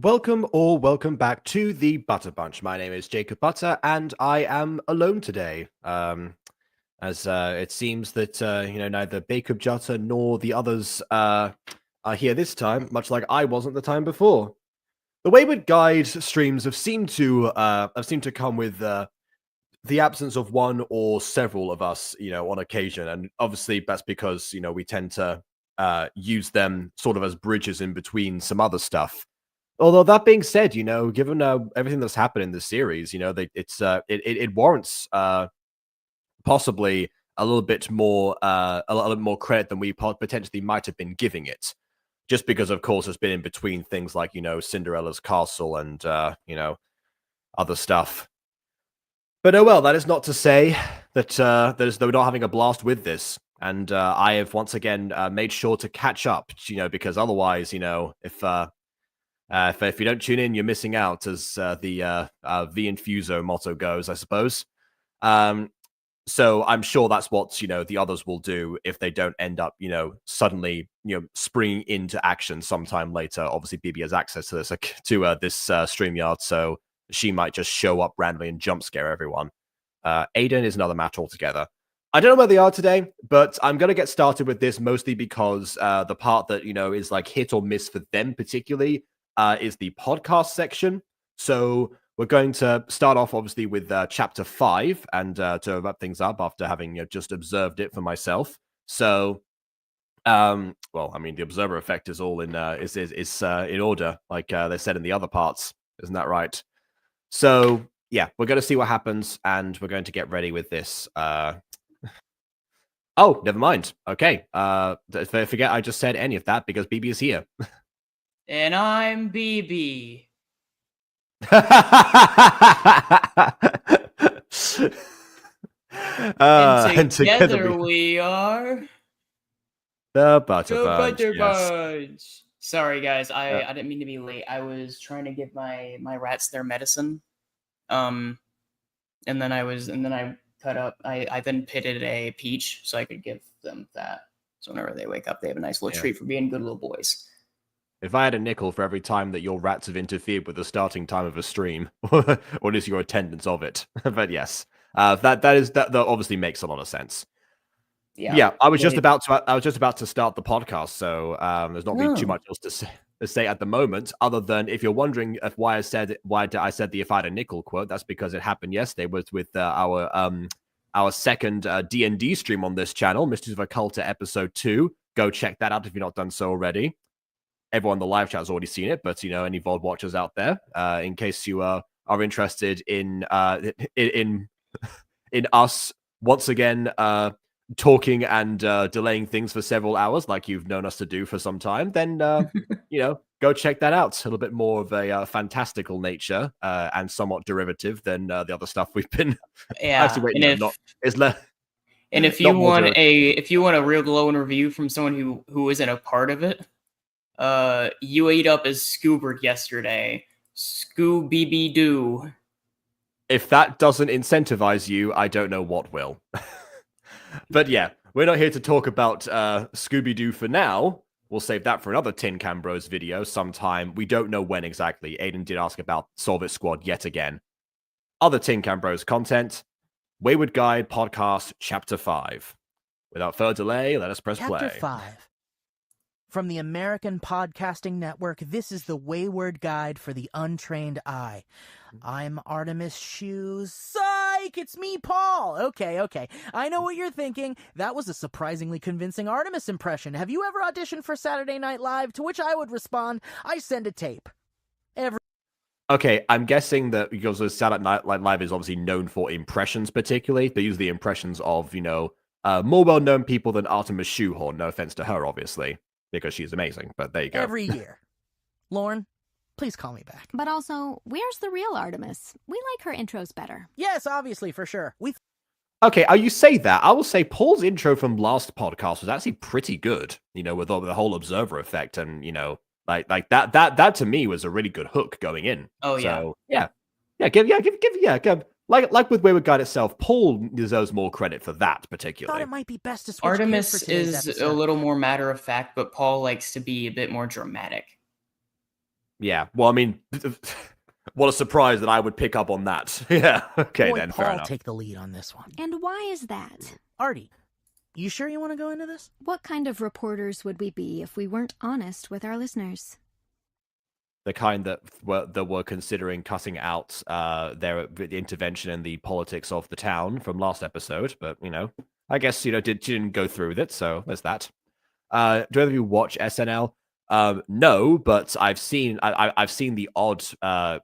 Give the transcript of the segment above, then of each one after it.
Welcome back to the Butter Bunch. My name is Jacob Butter, and I am alone today. As it seems that neither Jacob Jutter nor the others are here this time, much like I wasn't the time before. The Wayward Guide streams have seemed to come with the absence of one or several of us, on occasion, and obviously that's because we tend to use them sort of as bridges in between some other stuff. Although that being said, given everything that's happened in this series, it warrants possibly a little bit more credit than we potentially might have been giving it, just because, of course, it's been in between things like Cinderella's castle and other stuff. But oh well, that is not to say that we're not having a blast with this. And I have once again made sure to catch up, because otherwise, if you don't tune in, you're missing out, as the V Infuso motto goes, I suppose. So I'm sure that's what the others will do if they don't end up suddenly springing into action sometime later. Obviously, BB has access to this StreamYard, so she might just show up randomly and jump scare everyone. Aiden is another matter altogether. I don't know where they are today, but I'm going to get started with this mostly because the part that is like hit or miss for them particularly is the podcast section. So we're going to start off, obviously, with Chapter 5, and to wrap things up after having just observed it for myself. So, the observer effect is all in in order, like they said in the other parts. Isn't that right? So, yeah, we're going to see what happens, and we're going to get ready with this. Oh, never mind. Okay. Forget I just said any of that because BB is here. And I'm BB. And together we are the Butter Bunch. Yes. Sorry, guys. I didn't mean to be late. I was trying to give my rats their medicine. And then I cut up. I then pitted a peach so I could give them that. So whenever they wake up, they have a nice little treat for being good little boys. If I had a nickel for every time that your rats have interfered with the starting time of a stream, or at least your attendance of it, but yes, that obviously makes a lot of sense. Yeah, I was just about to start the podcast, so there's not really too much else to say at the moment, other than if you're wondering why I said the "if I had a nickel" quote, that's because it happened yesterday with our second D&D stream on this channel, Mysteries of Occulta Episode 2. Go check that out if you've not done so already. Everyone in the live chat has already seen it, but any VOD watchers out there, in case you are interested in us once again talking and delaying things for several hours, like you've known us to do for some time, then go check that out. A little bit more of a fantastical nature and somewhat derivative than the other stuff we've been. Actually, wait, and if you want a real glowing review from someone who isn't a part of it. You ate up as Scoobert yesterday. Scooby-Doo. If that doesn't incentivize you, I don't know what will. But yeah, we're not here to talk about Scooby-Doo for now. We'll save that for another Tin Can Bros video sometime. We don't know when exactly. Aiden did ask about Solve It Squad yet again. Other Tin Can Bros content, Wayward Guide Podcast Chapter 5. Without further delay, let us press play. Chapter 5. From the American Podcasting Network, this is the Wayward Guide for the Untrained Eye. I'm Artemis Shoes. Psych! It's me, Paul! Okay. I know what you're thinking. That was a surprisingly convincing Artemis impression. Have you ever auditioned for Saturday Night Live? To which I would respond, I send a tape. Okay, I'm guessing that because Saturday Night Live is obviously known for impressions particularly. They use the impressions of, more well-known people than Artemis Shoehorn. No offense to her, obviously. Because she's amazing, but there you go. Every year. Lauren, please call me back. But also, where's the real Artemis? We like her intros better. Yes, obviously, for sure. Okay, you say that. I will say Paul's intro from last podcast was actually pretty good, with all the whole observer effect and, like that to me was a really good hook going in. Oh, yeah. So, give. Like with Wayward Guide itself, Paul deserves more credit for that particularly. I thought it might be best to switch Artemis is a little more matter of fact, but Paul likes to be a bit more dramatic. Yeah. Well, I mean, what a surprise that I would pick up on that. Yeah. Okay, Boy, then. Paul Fair enough. take the lead on this one. And why is that? Artie, you sure you want to go into this? What kind of reporters would we be if we weren't honest with our listeners? The kind that were considering cutting out their intervention in the politics of the town from last episode, but I guess didn't go through with it, so there's that. Do either of you watch SNL? No, but I've seen the odd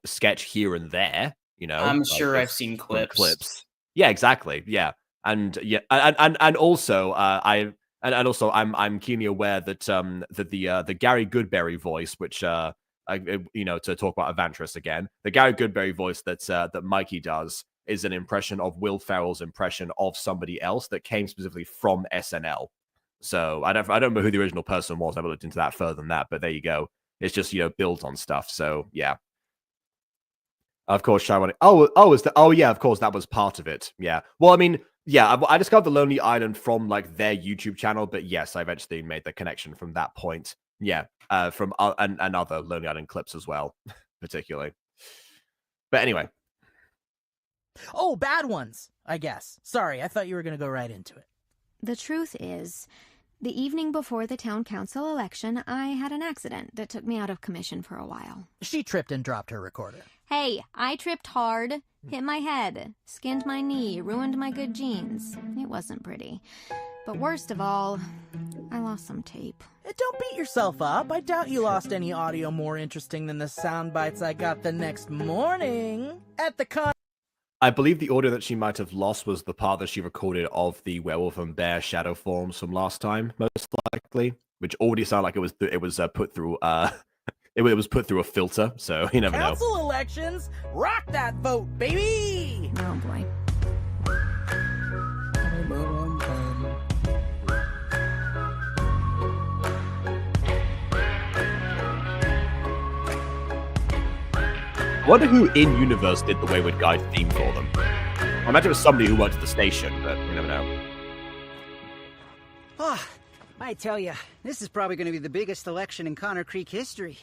sketch here and there. I'm sure I've seen clips. Yeah, exactly. Yeah, and also I'm keenly aware that the Gary Goodberry voice, which to talk about Evantris again, the Gary Goodberry voice that Mikey does is an impression of Will Ferrell's impression of somebody else that came specifically from SNL. So I don't remember who the original person was. I haven't looked into that further than that, but there you go. It's just built on stuff. So yeah. Of course, Shai. Yeah, of course, that was part of it. Yeah. Well, I mean, yeah, I discovered the Lonely Island from like their YouTube channel, but yes, I eventually made the connection from that point. Yeah, from and other Lonely Island clips as well, particularly. But anyway. Oh, bad ones, I guess. Sorry, I thought you were going to go right into it. The truth is, the evening before the town council election, I had an accident that took me out of commission for a while. She tripped and dropped her recorder. Hey, I tripped hard, hit my head, skinned my knee, ruined my good jeans. It wasn't pretty. But worst of all, I lost some tape. Don't beat yourself up. I doubt you lost any audio more interesting than the sound bites I got the next morning at the con. I believe the audio that she might have lost was the part that she recorded of the werewolf and bear shadow forms from last time, most likely, which already sounded like it was put through it was put through a filter. So you never know. Council elections, rock that vote, baby! Oh boy. I wonder who in universe did the Wayward Guide theme for them. I imagine it was somebody who worked at the station, but you never know. Oh, I tell you, this is probably going to be the biggest election in Connor Creek history.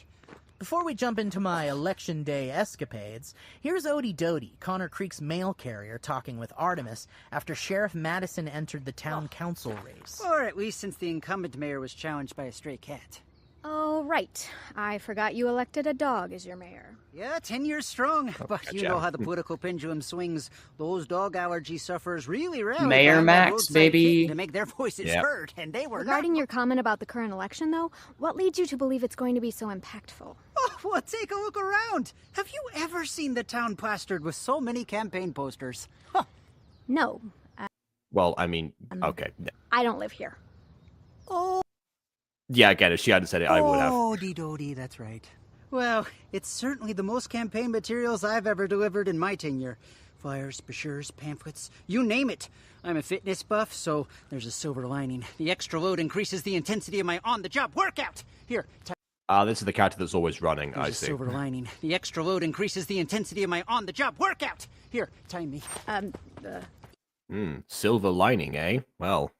Before we jump into my election day escapades, here's Odie Doty, Connor Creek's mail carrier, talking with Artemis after Sheriff Madison entered the town council race. Or at least since the incumbent mayor was challenged by a stray cat. Oh, right. I forgot you elected a dog as your mayor. Yeah, 10 years strong. But gotcha. You know how the political pendulum swings. Those dog allergy sufferers really rallied Mayor behind that Max, roadside baby. kitten to make their voices heard, and they were Regarding not... your comment about the current election, though, what leads you to believe it's going to be so impactful? Oh, well, take a look around. Have you ever seen the town plastered with so many campaign posters? Huh. No. Well, I mean, okay. I don't live here. Oh. Yeah, I get it. She hadn't said it, I would have. Oh, Dodie, that's right. Well, it's certainly the most campaign materials I've ever delivered in my tenure. Flyers, brochures, pamphlets, you name it. I'm a fitness buff, so there's a silver lining. The extra load increases the intensity of my on-the-job workout. Here, this is the character that's always running, there's I a see. silver lining. The extra load increases the intensity of my on-the-job workout. Here, time me. Silver lining, eh? Well,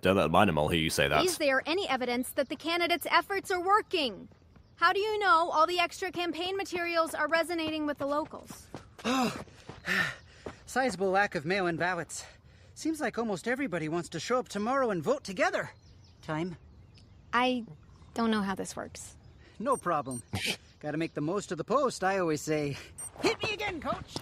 don't mind him, I'll hear you say that. Is there any evidence that the candidates' efforts are working? How do you know all the extra campaign materials are resonating with the locals? Oh, sizable lack of mail-in ballots. Seems like almost everybody wants to show up tomorrow and vote together. Time? I don't know how this works. No problem. Gotta make the most of the post, I always say. Hit me again, coach!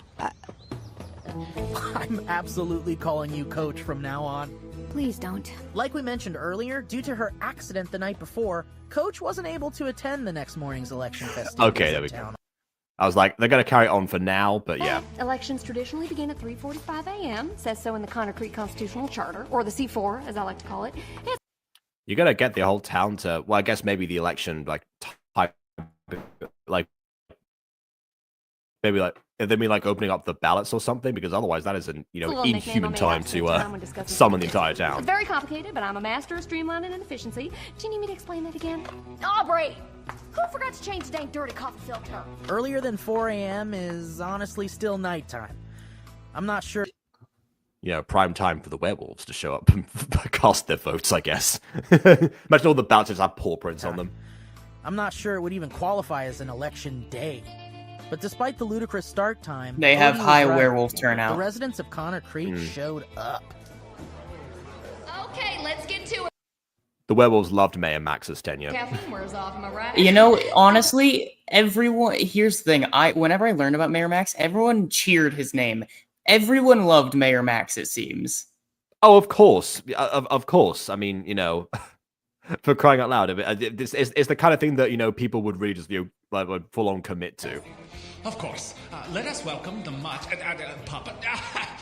I'm absolutely calling you Coach from now on. Please don't. Like we mentioned earlier, due to her accident the night before, Coach wasn't able to attend the next morning's election festivities. Okay, there we go. I was like, they're going to carry it on for now, but yeah. Elections traditionally begin at 3:45 a.m. Says so in the Connor Creek Constitutional Charter, or the C4, as I like to call it. You're going to get the whole town to, well, I guess maybe the election, like, type, like, maybe like, they mean like opening up the ballots or something, because otherwise that is an inhuman time to summon the entire town. It's very complicated, but I'm a master of streamlining and efficiency. Do you need me to explain that again? Aubrey! Who forgot to change the dang dirty coffee filter? Earlier than 4 a.m. is honestly still nighttime. I'm not sure. Prime time for the werewolves to show up and cast their votes, I guess. Imagine all the ballots just have paw prints on them. I'm not sure it would even qualify as an election day. But despite the ludicrous start time, They have Odie was high right. werewolf The turnout. residents of Connor Creek showed up. Okay, let's get to it. The werewolves loved Mayor Max's tenure. Caffeine wears off, am I right? You know, honestly, everyone. Here's the thing. Whenever I learned about Mayor Max, everyone cheered his name. Everyone loved Mayor Max. It seems. Oh, of course, of course. I mean, you know, for crying out loud, this is the kind of thing that, you know, people would really just, you know, like, would full on commit to. Of course. Let us welcome the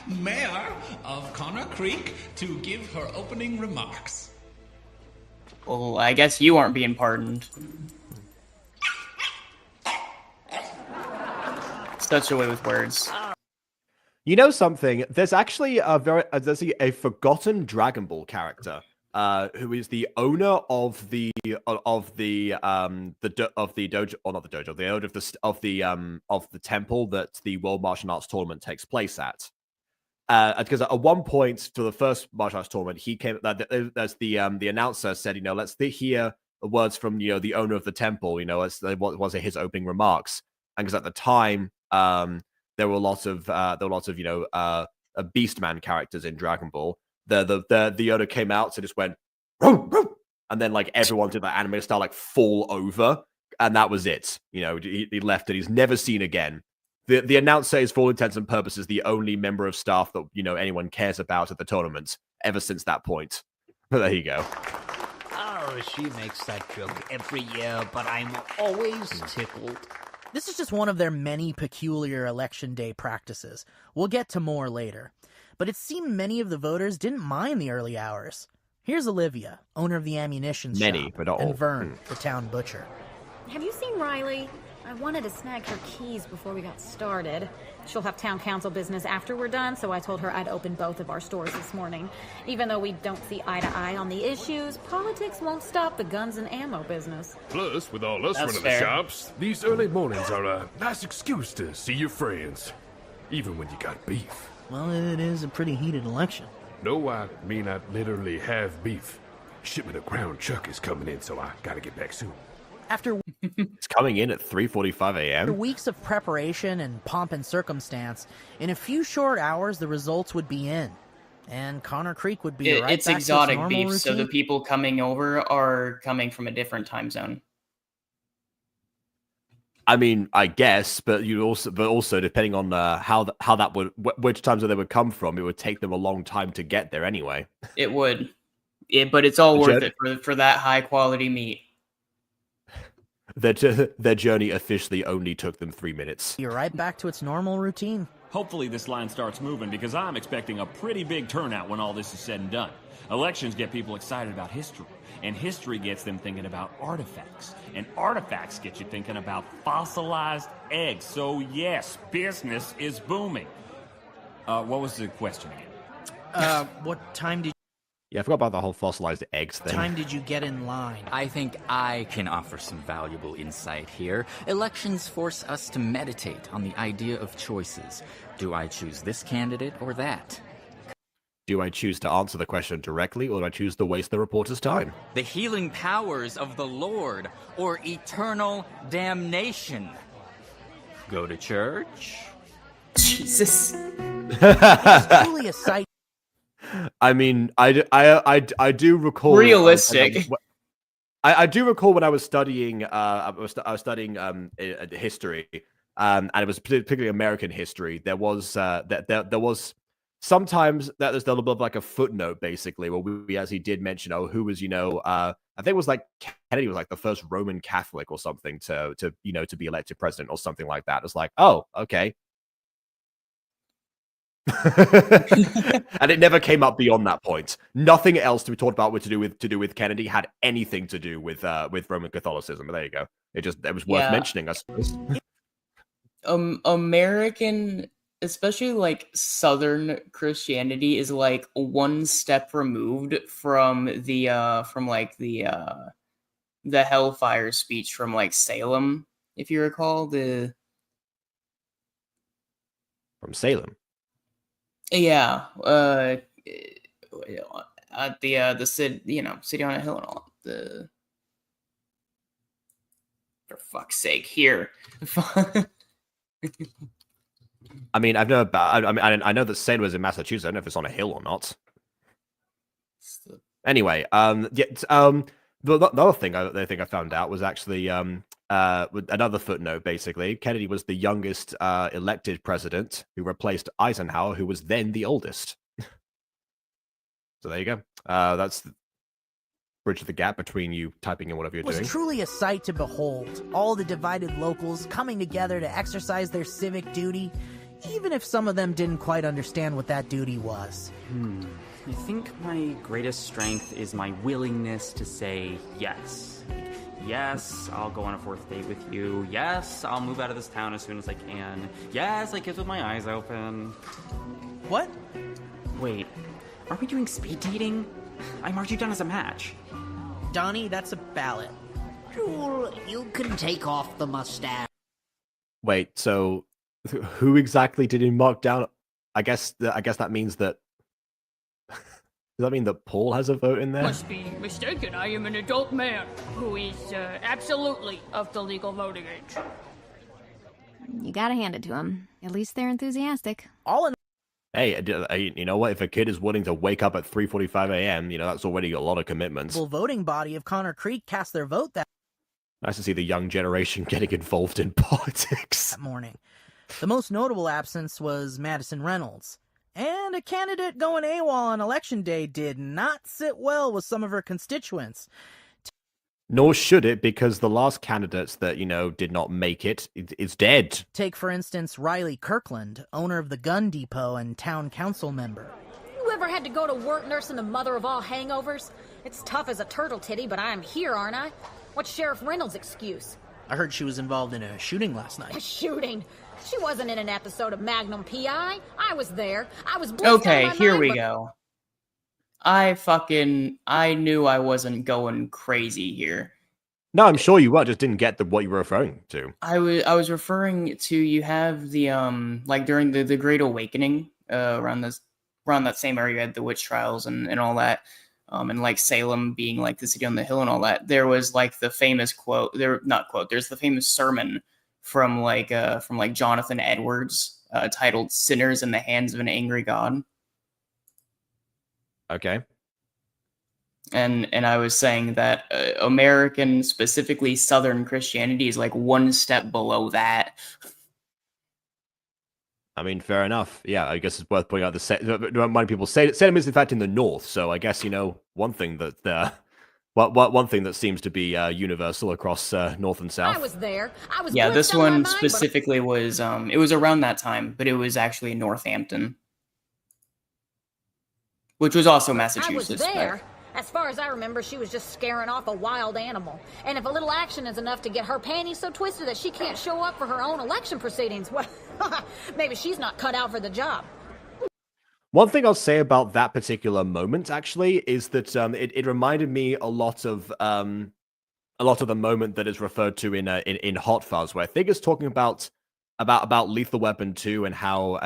mayor of Connor Creek to give her opening remarks. Well, I guess you aren't being pardoned. Such a way with words. You know something? There's actually a forgotten Dragon Ball character, who is the owner of the dojo, or not the dojo, the owner of the temple that the World Martial Arts Tournament takes place at. Because at one point for the first martial arts tournament, he came. There's the announcer said, you know, let's hear the words from, you know, the owner of the temple. You know, what was his opening remarks? And because at the time, there were lots of you know Beastman characters in Dragon Ball. The owner came out, so just went, "Roo, roo," and then like everyone did that anime style like fall over, and that was it. You know, he left, and he's never seen again. The announcer is, for all intents and purposes, the only member of staff that, you know, anyone cares about at the tournament ever since that point. But there you go. Oh, she makes that joke every year, but I'm always tickled. This is just one of their many peculiar election day practices. We'll get to more later. But it seemed many of the voters didn't mind the early hours. Here's Olivia, owner of the ammunition shop, but not all. and Vern, the town butcher. Have you seen Riley? I wanted to snag her keys before we got started. She'll have town council business after we're done, so I told her I'd open both of our stores this morning. Even though we don't see eye to eye on the issues, politics won't stop the guns and ammo business. Plus, with all us That's running fair. the shops, these early mornings are a nice excuse to see your friends. Even when you got beef. Well, it is a pretty heated election. No, I mean I literally have beef. Shipment of ground chuck is coming in, so I gotta get back soon. After It's coming in at 3:45 a.m. weeks of preparation and pomp and circumstance, in a few short hours the results would be in. And Connor Creek would be right It's back to exotic its beef, normal so the routine. people coming over are coming from a different time zone. I mean, I guess, but also depending on which times they would come from, it would take them a long time to get there anyway. It would, but it's all worth Jen- it for that high quality meat. Their journey officially only took them 3 minutes. You're right back to its normal routine. Hopefully this line starts moving, because I'm expecting a pretty big turnout when all this is said and done. Elections get people excited about history, and history gets them thinking about artifacts, and artifacts get you thinking about fossilized eggs. So yes, business is booming. What was the question again? What time did Yeah, I forgot about the whole fossilized eggs thing. you get in line? I think I can offer some valuable insight here. Elections force us to meditate on the idea of choices. Do I choose this candidate or that? Do I choose to answer the question directly, or do I choose to waste the reporter's time? The healing powers of the Lord or eternal damnation? Go to church? Jesus. It's truly a sight. I mean, I do recall Realistic. I do recall when I was studying history, and it was particularly American history. There was there was sometimes that there's a little bit of like a footnote basically where we actually did mention who was, you know, I think it was like Kennedy was like the first Roman Catholic or something to you know, to be elected president or something like that. It's like, oh, okay. And it never came up beyond that point. Nothing else to be talked about to do with Kennedy had anything to do with Roman Catholicism. But there you go. It was worth mentioning, I suppose. American, especially like Southern Christianity, is like one step removed from the Hellfire speech from like Salem, if you recall From Salem. Yeah, at the city, you know, city on a hill and all. For fuck's sake, here. I mean, I've never. I know that Salem was in Massachusetts. I don't know if it's on a hill or not. Anyway, the other thing I think I found out was actually with another footnote. Basically, Kennedy was the youngest elected president who replaced Eisenhower, who was then the oldest. So there you go. That's the bridge the gap between you typing in whatever you're doing. It was truly a sight to behold. All the divided locals coming together to exercise their civic duty, even if some of them didn't quite understand what that duty was. I think my greatest strength is my willingness to say yes. Yes, I'll go on a 4th date with you. Yes, I'll move out of this town as soon as I can. Yes, I kiss with my eyes open. What? Wait, are we doing speed dating? I marked you down as a match. Donnie, that's a ballot. Jewel, you can take off the mustache. Wait, so who exactly did he mark down? I guess that means that. Does that mean that Paul has a vote in there? Must be mistaken. I am an adult man who is absolutely of the legal voting age. You gotta hand it to them. At least they're enthusiastic. Hey, you know what? If a kid is willing to wake up at 3:45 a.m., that's already a lot of commitments. The voting body of Connor Creek cast their vote that. Nice to see the young generation getting involved in politics. That morning. The most notable absence was Madison Reynolds. And a candidate going AWOL on election day did not sit well with some of her constituents. Nor should it, because the last candidates that, did not make it is dead. Take, for instance, Riley Kirkland, owner of the gun depot and town council member. You ever had to go to work nursing the mother of all hangovers? It's tough as a turtle titty, but I'm here, aren't I? What's Sheriff Reynolds' excuse? I heard she was involved in a shooting last night. A shooting? She wasn't in an episode of Magnum P.I. I was there. I was okay, here we go. I knew I wasn't going crazy here. No, I'm sure you were. Just didn't get what you were referring to. I was referring to, you have the like during the Great Awakening, around that same area, you had the witch trials and all that, and like Salem being like the city on the hill and all that. There was like the famous there's the famous sermon from Jonathan Edwards, titled "Sinners in the Hands of an Angry God." Okay. And I was saying that American, specifically Southern Christianity, is like one step below that. I mean, fair enough. Yeah, I guess it's worth pointing out many people say Salem is in fact in the north. So I guess one thing that one thing that seems to be universal across north and south. I was there. Yeah, this one specifically was it was around that time, but it was actually in Northampton, which was also Massachusetts. I was there. As far as I remember, she was just scaring off a wild animal. And if a little action is enough to get her panties so twisted that she can't show up for her own election proceedings, well, maybe she's not cut out for the job. One thing I'll say about that particular moment, actually, is that it reminded me a lot of the moment that is referred to in Hot Fuzz, where I think it's talking about Lethal Weapon 2 and how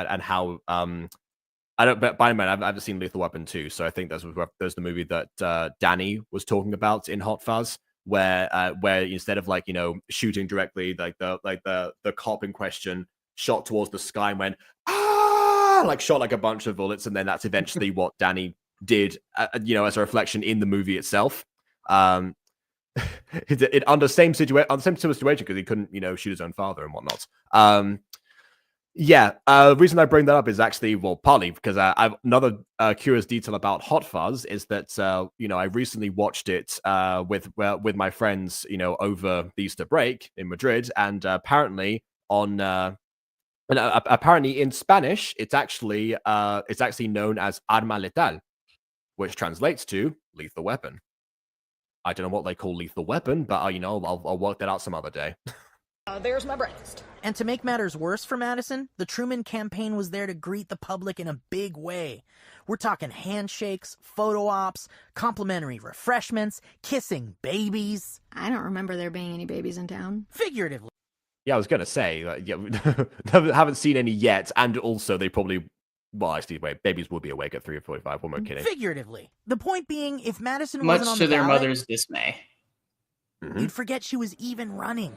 I don't. But by the way, I haven't seen Lethal Weapon 2, so I think there's the movie that Danny was talking about in Hot Fuzz, where instead of shooting directly, the cop in question shot towards the sky and went shot like a bunch of bullets, and then that's eventually what Danny did, as a reflection in the movie itself. Under the same situation because he couldn't shoot his own father and whatnot. The reason I bring that up is actually, partly because I've another curious detail about Hot Fuzz is that I recently watched it with my friends over the Easter break in Madrid, and apparently apparently in Spanish it's actually known as arma letal, which translates to lethal weapon. I don't know what they call lethal weapon, but I'll work that out some other day. There's my breakfast. And to make matters worse for Madison, the Truman campaign was there to greet the public in a big way. We're talking handshakes, photo ops, complimentary refreshments, kissing babies. I don't remember there being any babies in town. Figuratively. Yeah, I was going to say, haven't seen any yet, and also they probably, babies will be awake at 3:45, what am I kidding? Figuratively. The point being, if Madison much wasn't on to the their ballot, mother's dismay. You'd forget she was even running.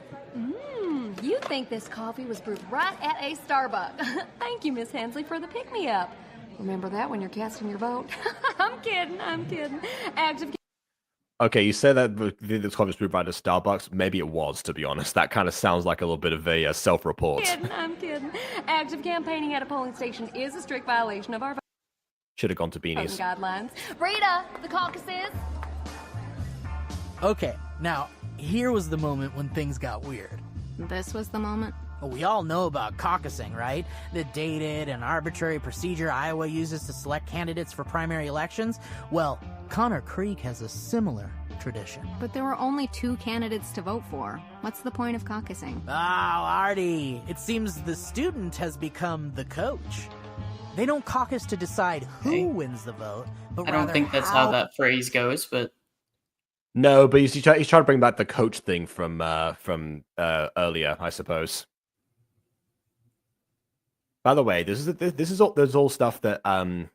You think this coffee was brewed right at a Starbucks. Thank you, Miss Hensley, for the pick-me-up. Remember that when you're casting your vote? I'm kidding. Active. Okay, you say that this coffee was brewed by the Starbucks. Maybe it was, to be honest. That kind of sounds like a little bit of a self-report. I'm kidding. Active campaigning at a polling station is a strict violation of our Should have gone to voting beanies. guidelines. Rita, the caucuses. Okay, now, here was the moment when things got weird. This was the moment? Well, we all know about caucusing, right? The dated and arbitrary procedure Iowa uses to select candidates for primary elections. Well, Connor Creek has a similar tradition. But there were only 2 candidates to vote for. What's the point of caucusing? Oh, Artie, it seems the student has become the coach. They don't caucus to decide who wins the vote, but I don't think that's how that phrase goes, but No, but he's trying to bring back the coach thing from earlier, I suppose. By the way, this is all stuff that from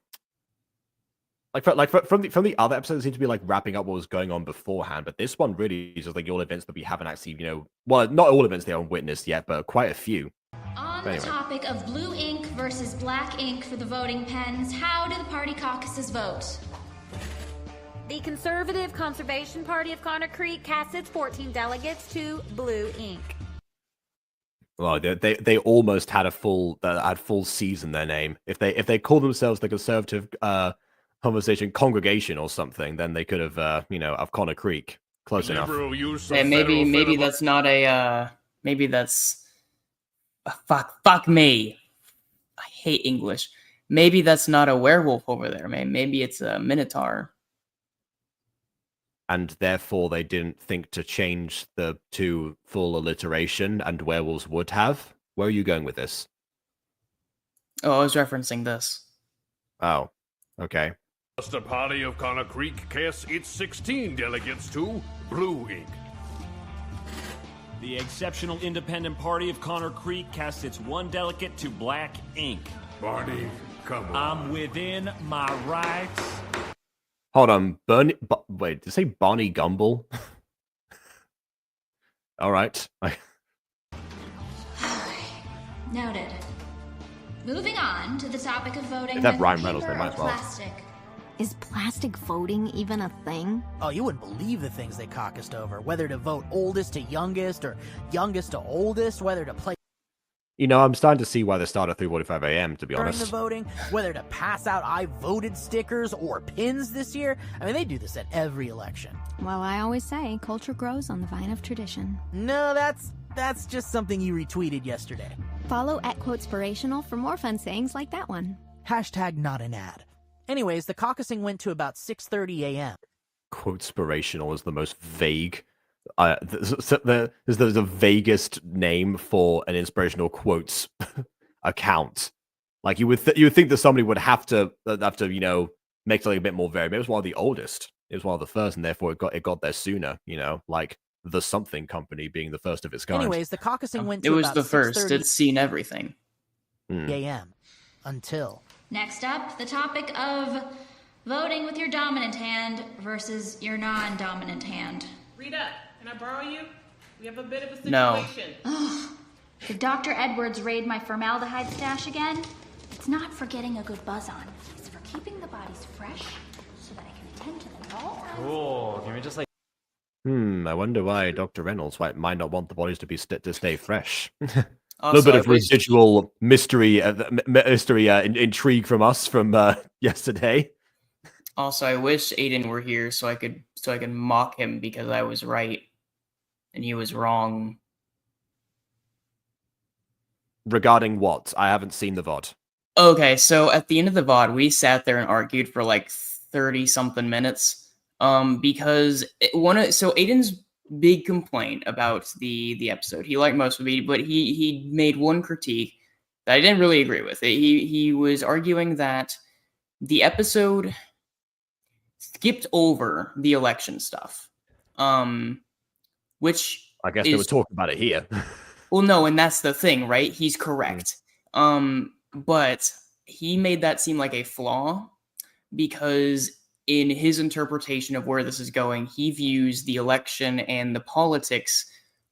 the other episodes seem to be like wrapping up what was going on beforehand, but this one really is just like all events that we haven't actually, well, not all events they haven't witnessed yet, but quite a few. On the topic of blue ink versus black ink for the voting pens, how do the party caucuses vote? The Conservative Conservation Party of Connor Creek casts its 14 delegates to blue ink. Well, they almost had a full C's in their name. If they called themselves the Conservative Conversation Congregation or something, then they could have of Connor Creek. Close enough. Yeah, maybe that's not a maybe that's fuck me. I hate English. Maybe that's not a werewolf over there, man. Maybe it's a minotaur. And therefore they didn't think to change the to full alliteration, and werewolves would have. Where are you going with this? Oh, I was referencing this. Oh, okay. The party of Connor Creek casts its 16 delegates to blue ink. The Exceptional Independent Party of Connor Creek casts its 1 delegate to black ink. Barney, come on. I'm within my rights. Hold on, wait, did you say Bonnie Gumble? All right. Noted. Moving on to the topic of voting If they have with Ryan Reynolds, paper they might or as well. plastic. Is plastic voting even a thing? Oh, you wouldn't believe the things they caucused over. Whether to vote oldest to youngest or youngest to oldest, whether to play I'm starting to see why they start at 3:45 a.m., to be during honest. the voting, whether to pass out I voted stickers or pins this year. I mean, they do this at every election. Well, I always say culture grows on the vine of tradition. No, that's just something you retweeted yesterday. Follow @Quotespirational for more fun sayings like that one. # not an ad. Anyways, the caucusing went to about 6:30 a.m. Quotespirational is the most vague. There's the vaguest name for an inspirational quotes account. Like you would think that somebody would have to make something a bit more varied. It was one of the oldest. It was one of the first, and therefore it got there sooner. Like the something company being the first of its kind. Anyways, the caucusing went to It was about the first. 6:30 It's seen everything. a.m. until. Next up, the topic of voting with your dominant hand versus your non-dominant hand. Rita, can I borrow you? We have a bit of a situation. No. Did Dr. Edwards raid my formaldehyde stash again? It's not for getting a good buzz on. It's for keeping the bodies fresh so that I can attend to them at all times. Cool. Can we just I wonder why Dr. Reynolds might not want the bodies to stay fresh. A Also, little bit of I wish- residual mystery intrigue from us from yesterday. Also, I wish Aiden were here so I could mock him because I was right and he was wrong. Regarding what? I haven't seen the VOD. Okay, so at the end of the VOD, we sat there and argued for like 30 something minutes. Because Aiden's big complaint about the episode, he liked most of it, but he made one critique that I didn't really agree with. He was arguing that the episode skipped over the election stuff, which I guess they were talking about it here. Well, no, and that's the thing, right? He's correct. But he made that seem like a flaw because in his interpretation of where this is going, he views the election and the politics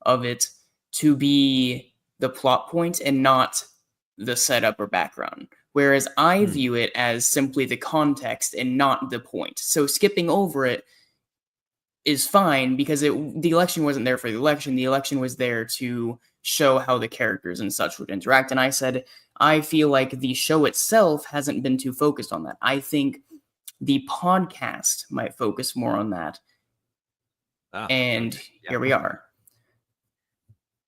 of it to be the plot point and not the setup or background. Whereas I view it as simply the context and not the point. So skipping over it is fine because the election wasn't there for the election. The election was there to show how the characters and such would interact. And I said, I feel like the show itself hasn't been too focused on that. I think the podcast might focus more on that. Here we are.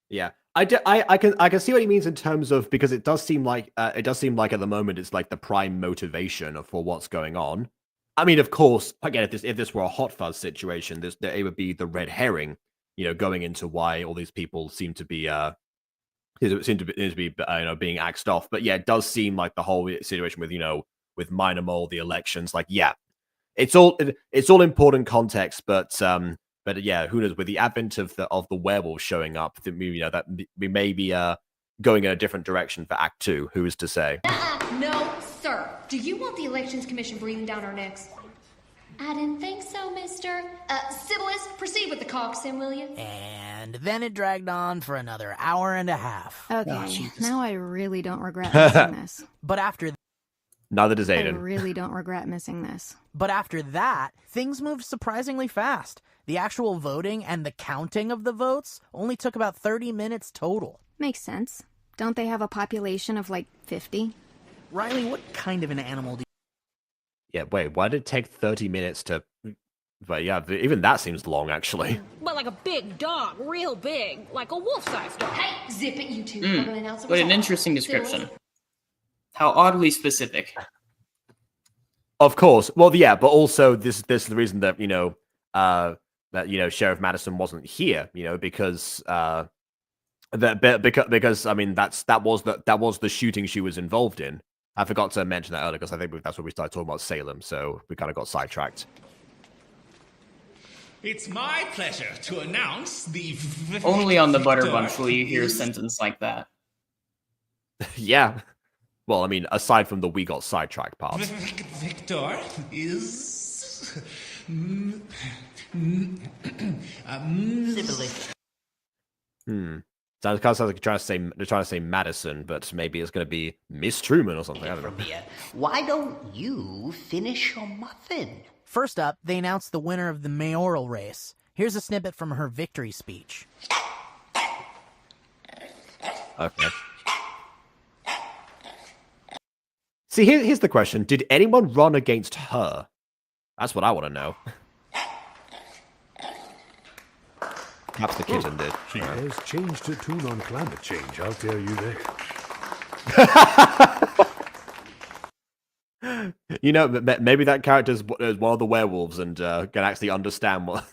Yeah. I can see what he means in terms of, because it does seem like at the moment it's like the prime motivation for what's going on. I mean, of course, again, if this were a Hot Fuzz situation, it would be the red herring, going into why all these people seem to be being axed off. But yeah, it does seem like the whole situation with Minor Mole, the elections, like, yeah, it's all important context, but yeah, who knows? With the advent of the werewolf showing up, that we may be going in a different direction for Act 2. Who is to say? No, sir. Do you want the Elections Commission breathing down our necks? I didn't think so, mister. Sybilus, proceed with the coxswain, will you? And then it dragged on for another hour and a half. Okay, now I really don't regret missing this. But after neither does Aiden. I really don't regret missing this. But after that, things moved surprisingly fast. The actual voting and the counting of the votes only took about 30 minutes total. Makes sense. Don't they have a population of like 50? Riley, what kind of an animal do you... Yeah, wait, why did it take 30 minutes to... But yeah, even that seems long, actually. But like a big dog, real big, like a wolf-sized dog. Hey, zip it, you two. I'm gonna announce the What an result. interesting description. How oddly specific. Of course. Well, yeah, but also this is the reason that, Sheriff Madison wasn't here, because I mean that was the shooting she was involved in. I forgot to mention that earlier because I think that's when we started talking about Salem, so we kind of got sidetracked. It's my pleasure to announce the Only on the Butter victor Bunch will you hear a is- sentence like that. Yeah. Well, I mean, aside from the we got sidetracked part. Victor is Sybilus. Sounds kind of like they're trying to say Madison, but maybe it's going to be Miss Truman or something. I don't know. Why don't you finish your muffin? First up, they announced the winner of the mayoral race. Here's a snippet from her victory speech. Okay. See, here's the question. Did anyone run against her? That's what I want to know. Perhaps the kitten did. She has changed her tune on climate change, I'll tell you that. Maybe that character is one of the werewolves and can actually understand what...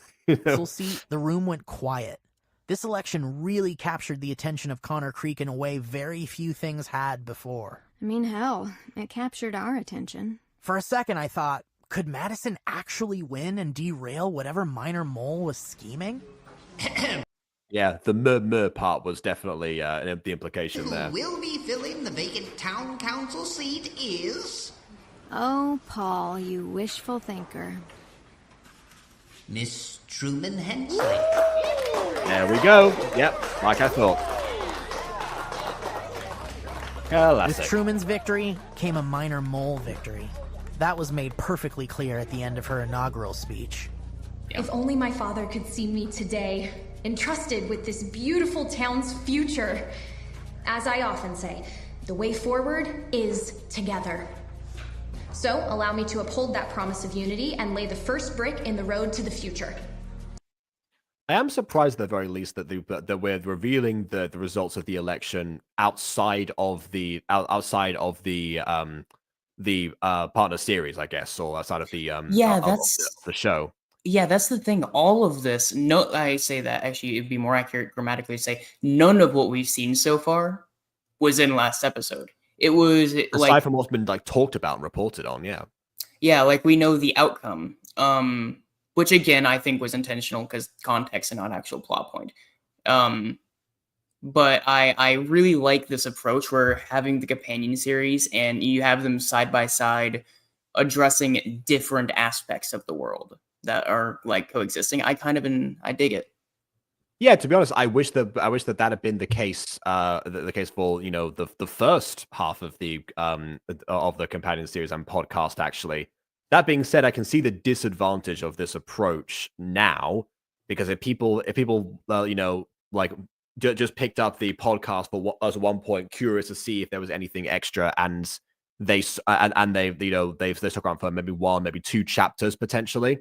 We'll see, the room went quiet. This election really captured the attention of Connor Creek in a way very few things had before. I mean, hell, it captured our attention. For a second, I thought, could Madison actually win and derail whatever Minor Mole was scheming? Yeah, the murmur part was definitely the implication there. Who will be filling the vacant town council seat is... Oh, Paul, you wishful thinker. Miss Truman Hensley. There we go. Yep, like I thought. With Truman's victory came a Minor Mole victory. That was made perfectly clear at the end of her inaugural speech. If only my father could see me today, entrusted with this beautiful town's future. As I often say, the way forward is together. So, allow me to uphold that promise of unity and lay the first brick in the road to the future. I am surprised, at the very least, that we're revealing the results of the election outside of the partner series, I guess, or outside of the the show. Yeah, that's the thing. All of this, no, I say that actually it'd be more accurate grammatically to say none of what we've seen so far was in last episode. It was aside from what's been talked about and reported on. Yeah, like we know the outcome. Which again I think was intentional because context and not actual plot point. But I really like this approach where having the companion series and you have them side by side addressing different aspects of the world that are like coexisting. I dig it. Yeah, to be honest, I wish that had been the case. The case for the first half of the companion series and podcast. Actually, that being said, I can see the disadvantage of this approach now, because if people just picked up the podcast for what as one point, curious to see if there was anything extra, and they stuck around for maybe one, maybe two chapters potentially.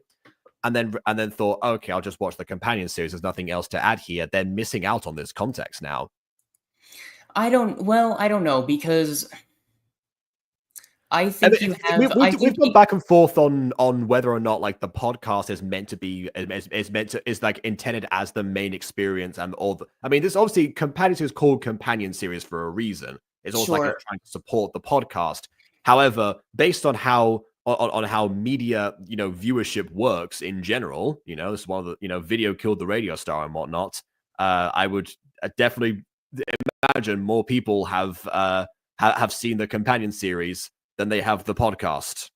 And then thought, okay, I'll just watch the companion series. There's nothing else to add here. They're missing out on this context now. I don't know, because I think we've gone back and forth on whether or not like the podcast is meant to be is like intended as the main experience, and all. This obviously companion series is called companion series for a reason. It's also like it's trying to support the podcast. However, based on how media viewership works in general, this is one of the video killed the radio star and whatnot. I would definitely imagine more people have seen the companion series than they have the podcast.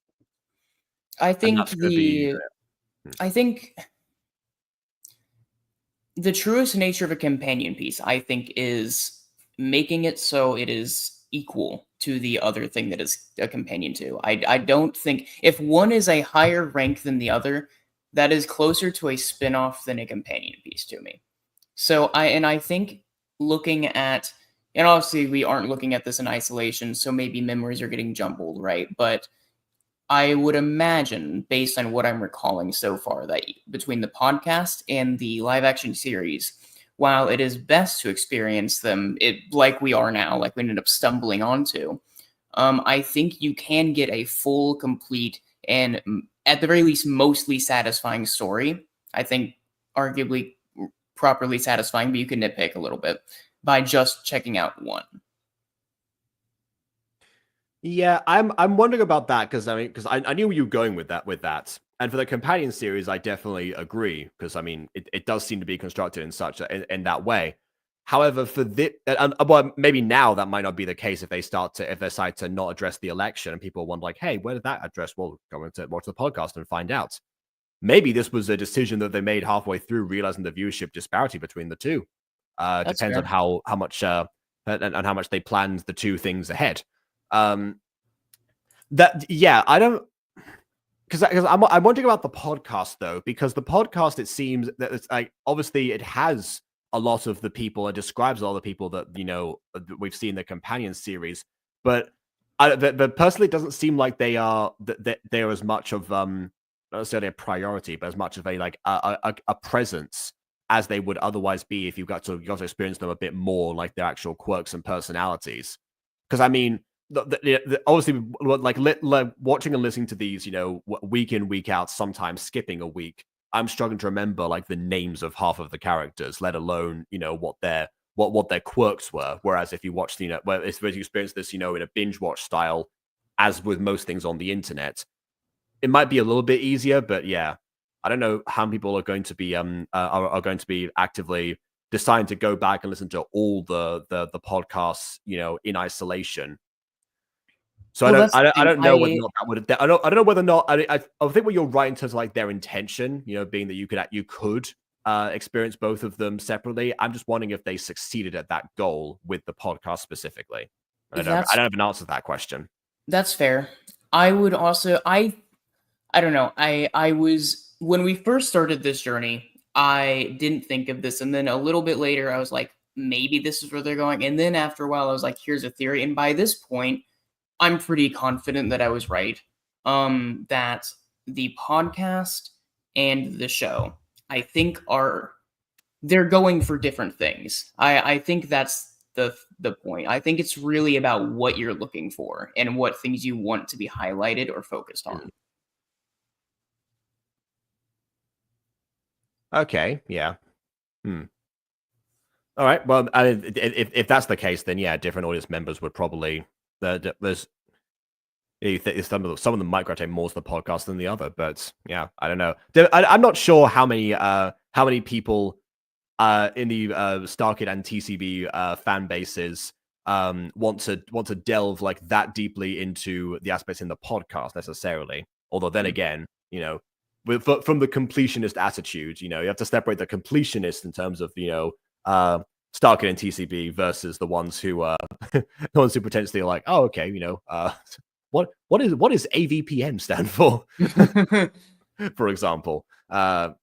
I think the truest nature of a companion piece, I think, is making it so it is equal to the other thing that is a companion to. I don't think if one is a higher rank than the other, that is closer to a spin-off than a companion piece to me. So I think looking at, and obviously we aren't looking at this in isolation, so maybe memories are getting jumbled, right? But I would imagine, based on what I'm recalling so far, that between the podcast and the live action series, while it is best to experience them like we are now, like we ended up stumbling onto, I think you can get a full, complete, and at the very least, mostly satisfying story. I think arguably properly satisfying, but you can nitpick a little bit by just checking out one. Yeah, I'm wondering about that, because I knew where you were going with that. And for the companion series, I definitely agree, because it does seem to be constructed in that way. However, for this, well, maybe now that might not be the case if they decide to not address the election, and people wonder like, hey, where did that address? Well, go into watch the podcast and find out. Maybe this was a decision that they made halfway through, realizing the viewership disparity between the two. Depends fair. On how much and how much they planned the two things ahead. I don't. Because I'm wondering about the podcast, though, because the podcast, it seems that it's like, obviously it has a lot of the people, it describes all the people that we've seen in the companion series, but personally it doesn't seem like they are they're as much of not necessarily a priority, but as much of a presence as they would otherwise be if you got to experience them a bit more, like their actual quirks and personalities. Because obviously, like watching and listening to these, week in, week out, sometimes skipping a week, I'm struggling to remember like the names of half of the characters, let alone what their quirks were. Whereas if you watch, where if you experience this, in a binge watch style, as with most things on the internet, it might be a little bit easier. But yeah, I don't know how many people are going to be are going to be actively deciding to go back and listen to all the podcasts, in isolation. So well, I don't know whether or not that would. I don't know whether or not. I think what you're right in terms of like their intention, being that you could experience both of them separately. I'm just wondering if they succeeded at that goal with the podcast specifically. I don't have an answer to that question. That's fair. I would also. I don't know. I was, when we first started this journey, I didn't think of this, and then a little bit later, I was like, maybe this is where they're going. And then after a while, I was like, here's a theory. And by this point, I'm pretty confident that I was right. That the podcast and the show, I think, they're going for different things. I think that's the point. I think it's really about what you're looking for and what things you want to be highlighted or focused on. Okay. Yeah. All right. Well, if that's the case, then yeah, different audience members would probably there's some of them might gravitate more to the podcast than the other, but yeah, I don't know. I'm not sure how many people in the StarKid and TCB fan bases want to delve like that deeply into the aspects in the podcast necessarily. Although then again, from the completionist attitude, you have to separate the completionists in terms of Starkid and TCB versus the ones who the ones who potentially are like, oh, okay, what does AVPN stand for? For example, they'll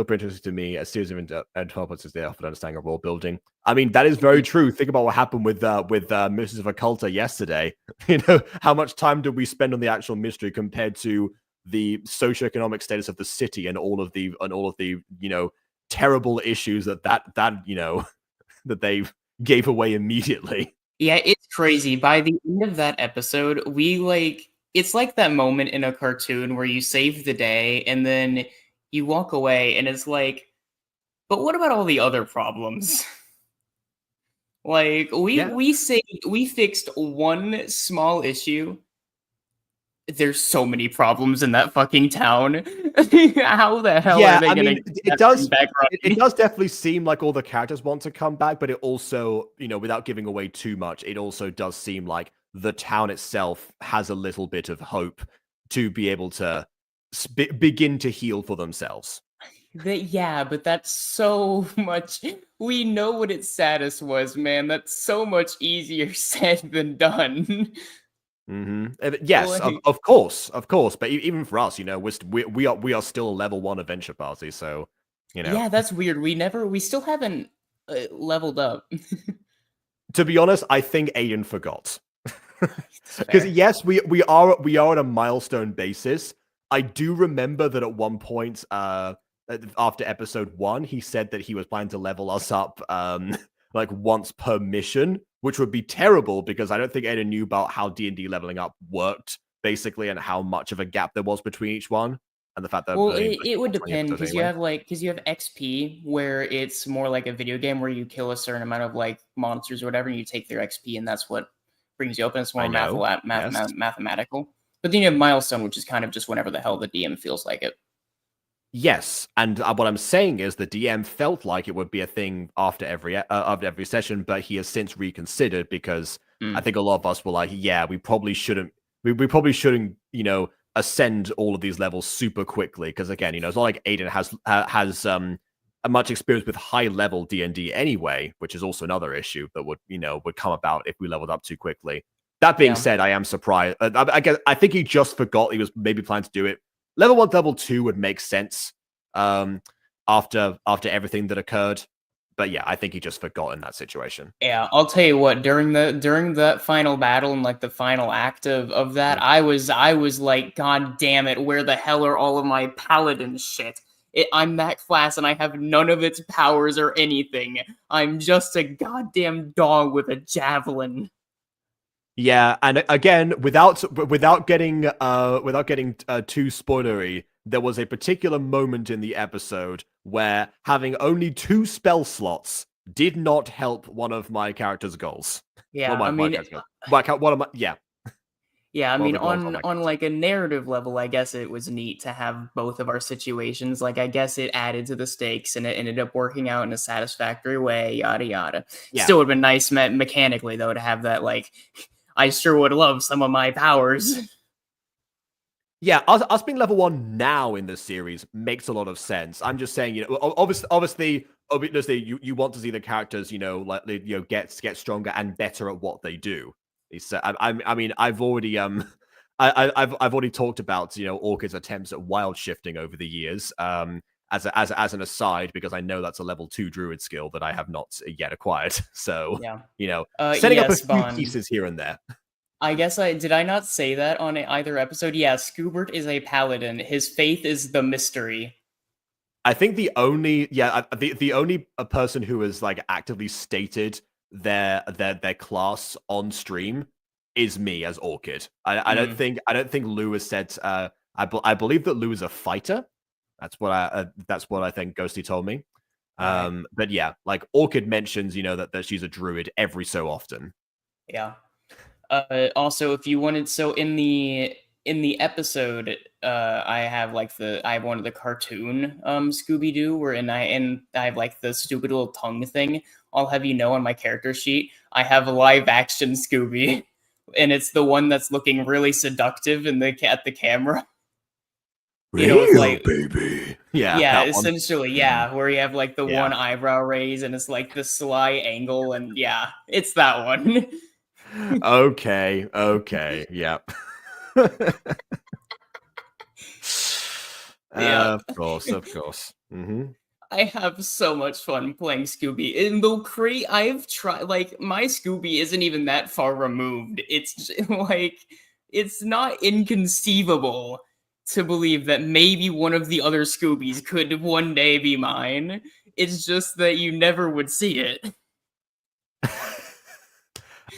be interesting to me as series of developers as they often understand world building. I mean, that is very true. Think about what happened with Mysteries of Occulta yesterday. How much time did we spend on the actual mystery compared to the socioeconomic status of the city and all of the terrible issues that that they gave away immediately. Yeah, it's crazy. By the end of that episode, it's like that moment in a cartoon where you save the day and then you walk away and it's like, but what about all the other problems? Like we fixed one small issue. There's so many problems in that fucking town. How the hell are they gonna it does definitely seem like all the characters want to come back, but it also, without giving away too much, it also does seem like the town itself has a little bit of hope to be able to begin to heal for themselves. Yeah, but that's so much. We know what its status was, man. That's so much easier said than done. Yes, of course. But even for us, we are still a level 1 adventure party, so Yeah, that's weird. We still haven't leveled up. To be honest, I think Aiden forgot. Because yes, we are at a milestone basis. I do remember that at one point, after episode 1, he said that he was planning to level us up like once per mission, which would be terrible because I don't think Aiden knew about how D&D leveling up worked, basically, and how much of a gap there was between each one, and the fact that it would depend because you have XP where it's more like a video game where you kill a certain amount of like monsters or whatever, and you take their XP, and that's what brings you up, and it's more mathematical. But then you have milestone, which is kind of just whenever the hell the DM feels like it. Yes, and what I'm saying is the DM felt like it would be a thing after every session, but he has since reconsidered because I think a lot of us were like, yeah, we probably shouldn't, ascend all of these levels super quickly because again, it's not like Aiden has a much experience with high level D&D anyway, which is also another issue that would come about if we leveled up too quickly. That being said, I am surprised. I think he just forgot he was maybe planning to do it. Level 1, level 2 would make sense after everything that occurred. But yeah, I think he just forgot in that situation. Yeah, I'll tell you what, during that final battle and like the final act of that, I was like, God damn it, where the hell are all of my paladin shit? I'm that class and I have none of its powers or anything. I'm just a goddamn dog with a javelin. Yeah, and again, without getting too spoilery, there was a particular moment in the episode where having only 2 spell slots did not help one of my character's goals. Yeah, on like a narrative level, I guess it was neat to have both of our situations. Like, I guess it added to the stakes and it ended up working out in a satisfactory way, yada yada. Yeah. Still would have been nice mechanically, though, to have that, like, I sure would love some of my powers. Yeah, us being level 1 now in this series makes a lot of sense. I'm just saying, obviously, you want to see the characters, get stronger and better at what they do. I mean, I've already I've already talked about Orchid's attempts at wild shifting over the years. As an aside, because I know that's a level 2 druid skill that I have not yet acquired. So setting up a few pieces here and there. I guess did I not say that on either episode? Yeah, Scoobert is a paladin. His faith is the mystery. I think the only person who has like actively stated their class on stream is me as Orchid. I don't think Lou has said. I believe that Lou is a fighter. That's what I think Ghosty told me. But yeah, like Orchid mentions, that she's a druid every so often. Yeah. Also, if you wanted, so in the episode, I have one of the cartoon Scooby-Doo I have like the stupid little tongue thing I'll have you know on my character sheet, I have a live action Scooby, and it's the one that's looking really seductive at the camera. You know, it's like baby. yeah, essentially, yeah, where you have like the one eyebrow raise and it's like the sly angle, and yeah, it's that one. Okay, yeah. Yeah. Of course. I have so much fun playing Scooby. And the I've tried, like, my Scooby isn't even that far removed. It's like, it's not inconceivable to believe that maybe one of the other Scoobies could one day be mine. It's just that you never would see it.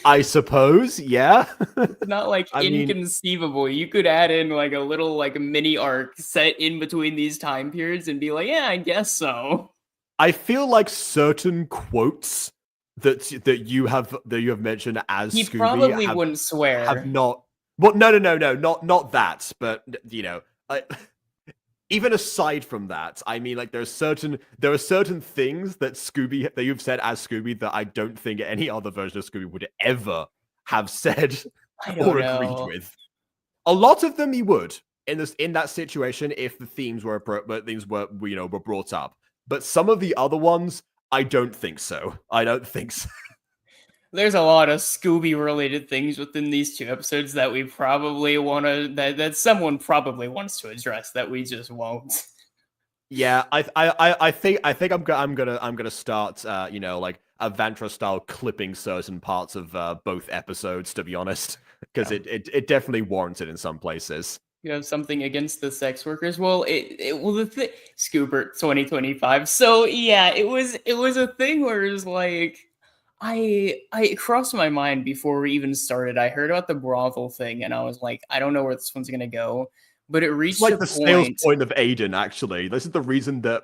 I suppose, yeah. It's not like inconceivable. You could add in like a little like mini arc set in between these time periods and be like, yeah, I guess so. I feel like certain quotes that you have mentioned as He Scooby probably wouldn't swear. Have not. Well, no, not that. But you know, even aside from that, I mean, like there are certain things that you've said as Scooby that I don't think any other version of Scooby would ever have said or agreed with. A lot of them he would in that situation if the themes were brought up. But some of the other ones, I don't think so. There's a lot of Scooby-related things within these 2 episodes that we probably want to that someone probably wants to address that we just won't. Yeah, I think I'm gonna start like Avantra style clipping certain parts of both episodes, to be honest, because it definitely warrants it in some places. You have something against the sex workers? Well, the Scoobert 2025. So yeah, it was a thing where it was like. It crossed my mind before we even started. I heard about the brothel thing, and I was like, I don't know where this one's gonna go. But it reached like the sales point of Aiden. Actually, this is the reason that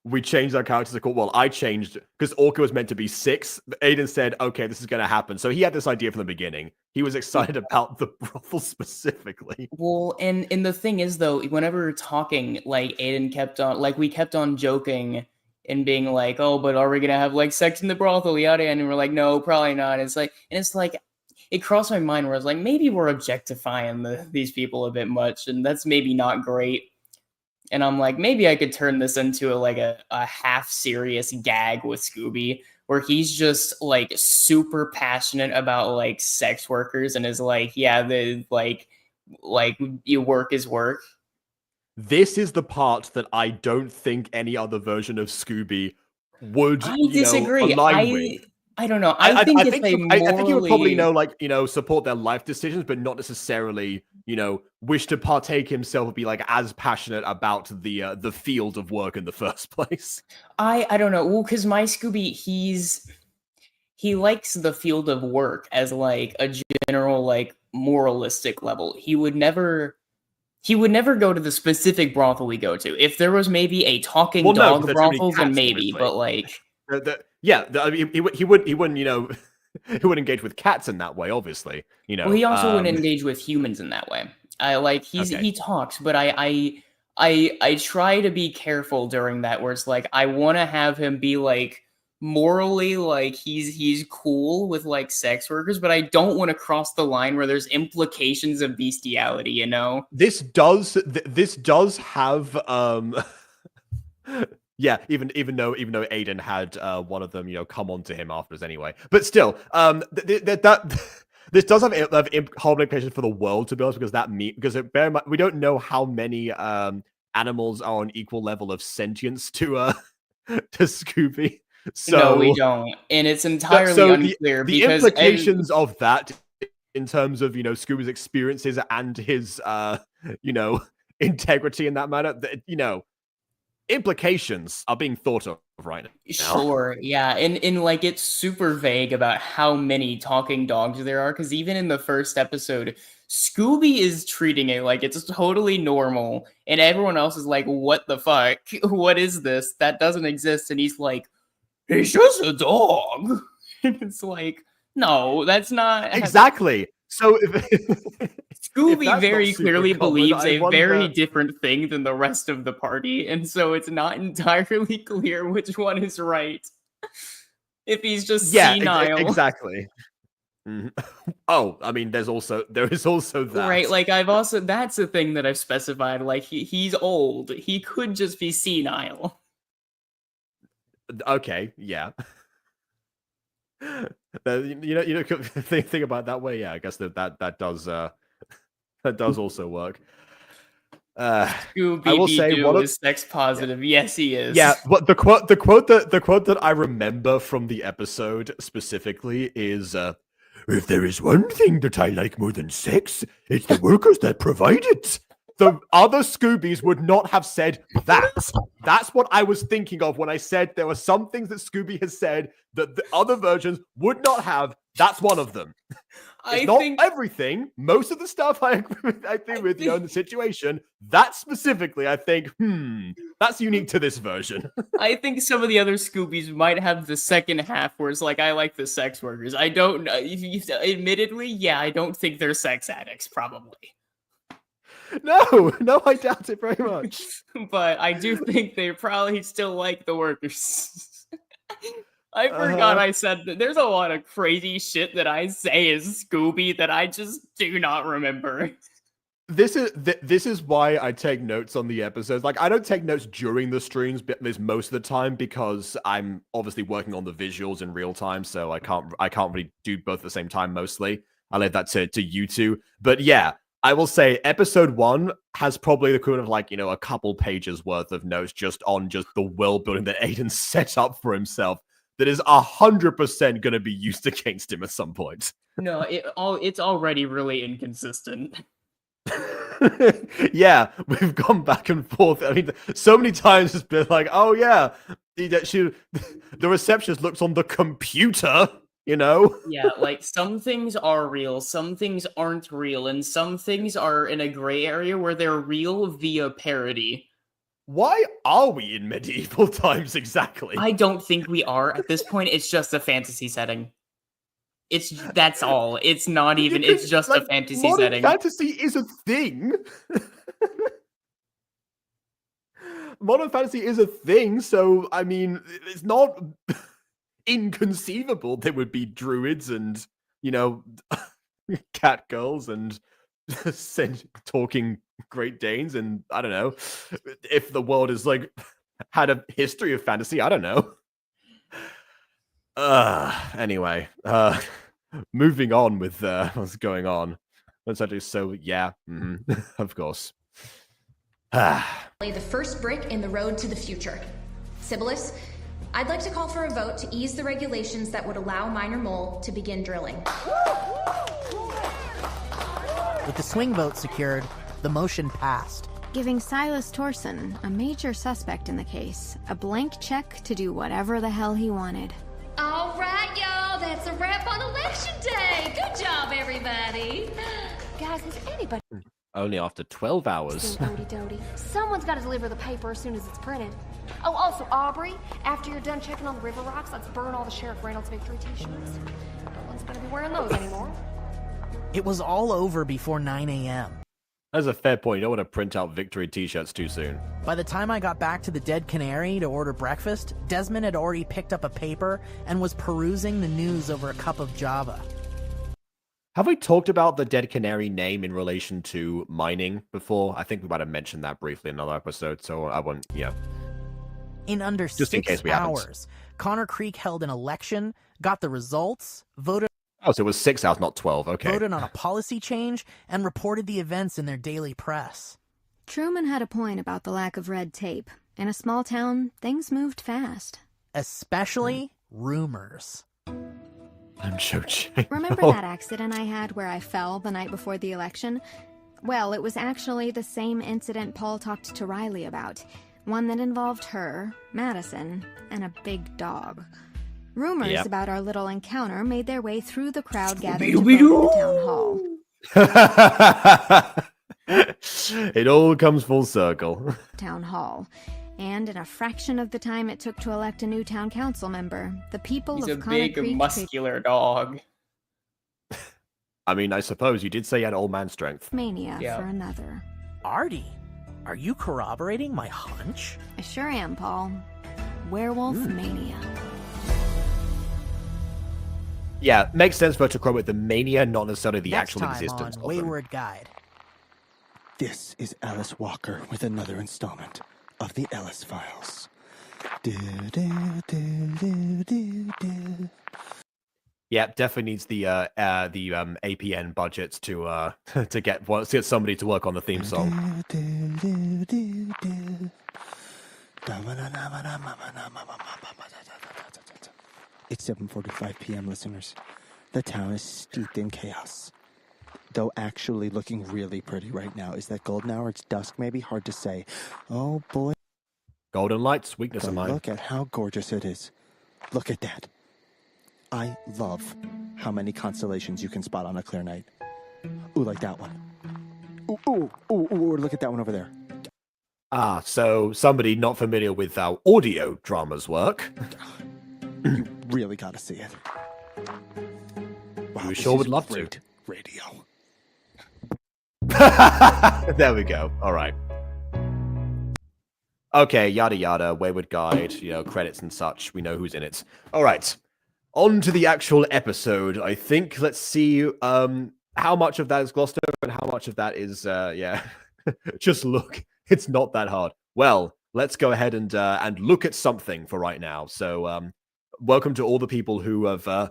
we changed our characters to call. Well, I changed because Orca was meant to be 6. Aiden said, "Okay, this is gonna happen." So he had this idea from the beginning. He was excited about the brothel specifically. Well, and the thing is, though, whenever we were talking, like Aiden we kept on joking. And being like, oh, but are we gonna have like sex in the brothel, yada, and we're like, no, probably not. It's like, it crossed my mind where I was like, maybe we're objectifying these people a bit much, and that's maybe not great. And I'm like, maybe I could turn this into a half serious gag with Scooby, where he's just like super passionate about like sex workers and is like, yeah, the like your work is work. This is the part that I don't think any other version of Scooby would. I disagree. Align with. I don't know. I think he would probably support their life decisions, but not necessarily wish to partake himself or be like as passionate about the field of work in the first place. I don't know. Well, because my Scooby, he likes the field of work as like a general like moralistic level. He would never go to the specific brothel we go to. If there was maybe a talking dog brothel, then maybe. But like, he wouldn't he wouldn't engage with cats in that way. Obviously, Well, he also wouldn't engage with humans in that way. He talks, but I try to be careful during that, where it's like I want to have him be like morally like he's cool with like sex workers, but I don't want to cross the line where there's implications of bestiality, This does have yeah, even though Aiden had one of them come on to him afterwards anyway, but still this does have horrible implications for the world, to be honest, because bear in mind, we don't know how many animals are on equal level of sentience to Scooby. So, no, we don't, and it's entirely unclear. The implications of that, in terms of Scooby's experiences and his integrity in that matter, implications are being thought of right now. Sure, yeah, and like it's super vague about how many talking dogs there are, because even in the first episode, Scooby is treating it like it's totally normal, and everyone else is like, "What the fuck? What is this? That doesn't exist." And he's like, "It's just a dog." It's like, no, that's not exactly. So Scooby very clearly believes a very different thing than the rest of the party, and so it's not entirely clear which one is right. If he's just Yeah, senile. exactly. Oh, I mean, there is also that. Right, like that's a thing that I've specified. Like he's old. He could just be senile. Okay, yeah. You know, think about it that way. Yeah, I guess that does also work. Scooby I will say Doo is sex positive. Yes, he is. Yeah, but the quote that I remember from the episode specifically is, "If there is one thing that I like more than sex, it's the workers that provide it." The other Scoobies would not have said that. That's what I was thinking of when I said there were some things that Scooby has said that the other versions would not have. That's one of them. It's not everything. Most of the stuff I agree with you in the situation. That specifically, I think, that's unique to this version. I think some of the other Scoobies might have the second half where it's like, I like the sex workers. I don't know. Admittedly, yeah, I don't think they're sex addicts, probably. No, I doubt it very much. But I do think they probably still like the workers. I forgot I said that there's a lot of crazy shit that I say as Scooby that I just do not remember. This is why I take notes on the episodes. Like, I don't take notes during the streams, but there's most of the time because I'm obviously working on the visuals in real time, so I can't really do both at the same time. Mostly, I leave that to you two. But yeah, I will say episode 1 has probably the equivalent of like, you know, a couple pages worth of notes just on the world building that Aiden set up for himself. That is 100% going to be used against him at some point. No, it's already really inconsistent. Yeah, we've gone back and forth. I mean, so many times it's been like, oh yeah, the receptionist looks on the computer, you know? Yeah, like some things are real, some things aren't real, and some things are in a gray area where they're real via parody. Why are we in medieval times exactly? I don't think we are at this point. It's just a fantasy setting. That's all. It's not even. It's just like, a fantasy setting. Fantasy is a thing. Modern fantasy is a thing. So I mean, it's not inconceivable there would be druids and, you know, cat girls and talking Great Danes, and I don't know if the world is like had a history of fantasy. I don't know. Anyway, moving on with what's going on. Let's actually. So yeah, of course. Lay the first brick in the road to the future. Sibyllus, I'd like to call for a vote to ease the regulations that would allow Minor Mole to begin drilling. With the swing vote secured, the motion passed, giving Silas Torson, a major suspect in the case, a blank check to do whatever the hell he wanted. All right, y'all, that's a wrap on Election Day. Good job, everybody. Guys, has anybody... Only after 12 hours. Odie. Someone's got to deliver the paper as soon as it's printed. Oh, also, Aubrey, after you're done checking on the river rocks, let's burn all the Sheriff Reynolds victory t-shirts. No one's going to be wearing those anymore. It was all over before 9 a.m. That's a fair point. You don't want to print out victory t-shirts too soon. By the time I got back to the Dead Canary to order breakfast, Desmond had already picked up a paper and was perusing the news over a cup of Java. Have we talked about the Dead Canary name in relation to mining before? I think we might have mentioned that briefly in another episode, so I won't, In under just 6 in case we hours, haven't. Connor Creek held an election, got the results, voted... Oh, so it was 6 hours, not 12, okay. Voted on a policy change, and reported the events in their daily press. Truman had a point about the lack of red tape. In a small town, things moved fast. Especially rumors. I'm joking. Remember that accident I had where I fell the night before the election? Well, it was actually the same incident Paul talked to Riley about. One that involved her, Madison, and a big dog. Rumors about our little encounter made their way through the crowd gathered to the town hall. It all comes full circle. Town hall. And in a fraction of the time it took to elect a new town council member, the people He's of a Connor big, Creek muscular dog. I mean, I suppose you did say you had old man strength. Mania for another. Artie, are you corroborating my hunch? I sure am, Paul. Werewolf mania. Yeah, makes sense for her to quote the mania, not necessarily the Next actual time existence on of them. Wayward Guide. This is Alice Walker with another installment of the Alice Files. Yeah, definitely needs the APN budget to get somebody to work on the theme song. It's 7:45 p.m., listeners. The town is steeped in chaos. Though actually looking really pretty right now. Is that golden hour? It's dusk, maybe? Hard to say. Oh, boy. Golden lights, weakness of mine. Look at how gorgeous it is. Look at that. I love how many constellations you can spot on a clear night. Ooh, like that one. Ooh, look at that one over there. Ah, so somebody not familiar with how audio dramas work. You really gotta see it. Wow, We sure would love to. Radio. There we go. All right. Okay, yada yada, Wayward Guide, credits and such. We know who's in it. All right. On to the actual episode, I think. Let's see how much of that is glossed over and how much of that is, just look. It's not that hard. Well, let's go ahead and look at something for right now. So, welcome to all the people who have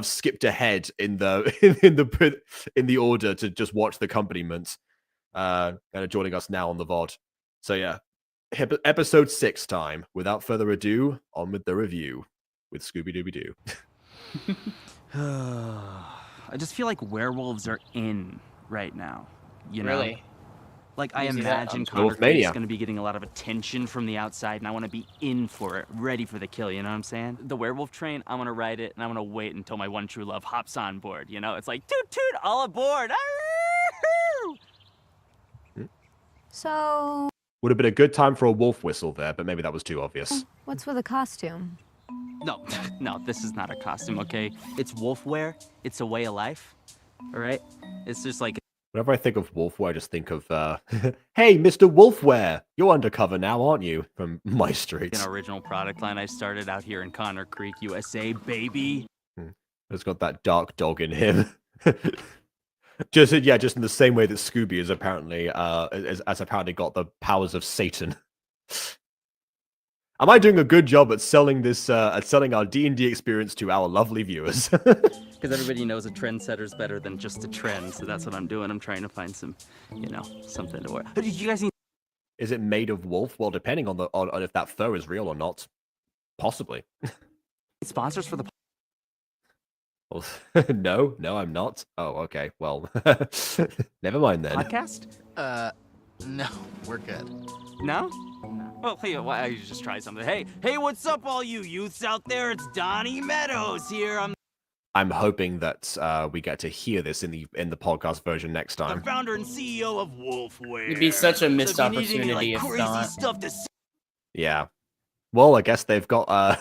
skipped ahead in the order to just watch the accompaniment, and are joining us now on the VOD. So yeah, episode 6 time. Without further ado, on with the review with Scooby Dooby Doo. I just feel like werewolves are in right now. You know? Really? Like, I You see that? imagine Connor Creek is Wolfmania. going to be getting a lot of attention from the outside, and I want to be in for it, ready for the kill, you know what I'm saying? The werewolf train, I'm going to ride it, and I'm going to wait until my one true love hops on board, you know? It's like, toot toot, all aboard! So, Would have been a good time for a wolf whistle there, but maybe that was too obvious. what's with a costume? No, this is not a costume, okay? It's wolf wear. It's a way of life, all right? It's just like... Whenever I think of Wolfwear, I just think of, hey, Mr. Wolfwear, you're undercover now, aren't you? From My Streets. An original product line I started out here in Connor Creek, USA, baby. It's got that dark dog in him. just in the same way that Scooby is apparently, has apparently got the powers of Satan. Am I doing a good job at selling this, at selling our D&D experience to our lovely viewers? Because everybody knows a trendsetter's better than just a trend, so that's what I'm doing. I'm trying to find some, something to wear. Did you guys need... Is it made of wolf? Well, depending on if that fur is real or not. Possibly. Sponsors for the... Well, no, I'm not. Oh, okay. Well, never mind then. Podcast? No, we're good. No? Well, hey, why don't you just try something? Hey, what's up, all you youths out there? It's Donnie Meadows here. I'm hoping that we get to hear this in the podcast version next time. The founder and CEO of Wolfwear. It'd be such a missed So if you need any, opportunity if crazy not. stuff to Yeah. Well, I guess they've got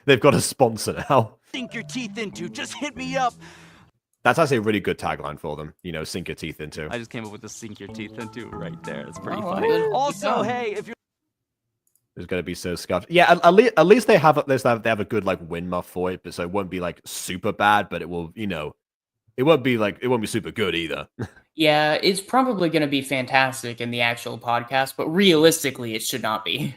they've got a sponsor now. sink your teeth into, just hit me up. That's actually a really good tagline for them. Sink your teeth into. I just came up with the sink your teeth into right there. It's pretty Oh, funny. good. Also, Good job. hey, if you're It's gonna be so scuffed. Yeah, at least they have a good like wind muff for it, but so it won't be like super bad, but it will, it won't be super good either. Yeah, it's probably going to be fantastic in the actual podcast, but realistically, it should not be.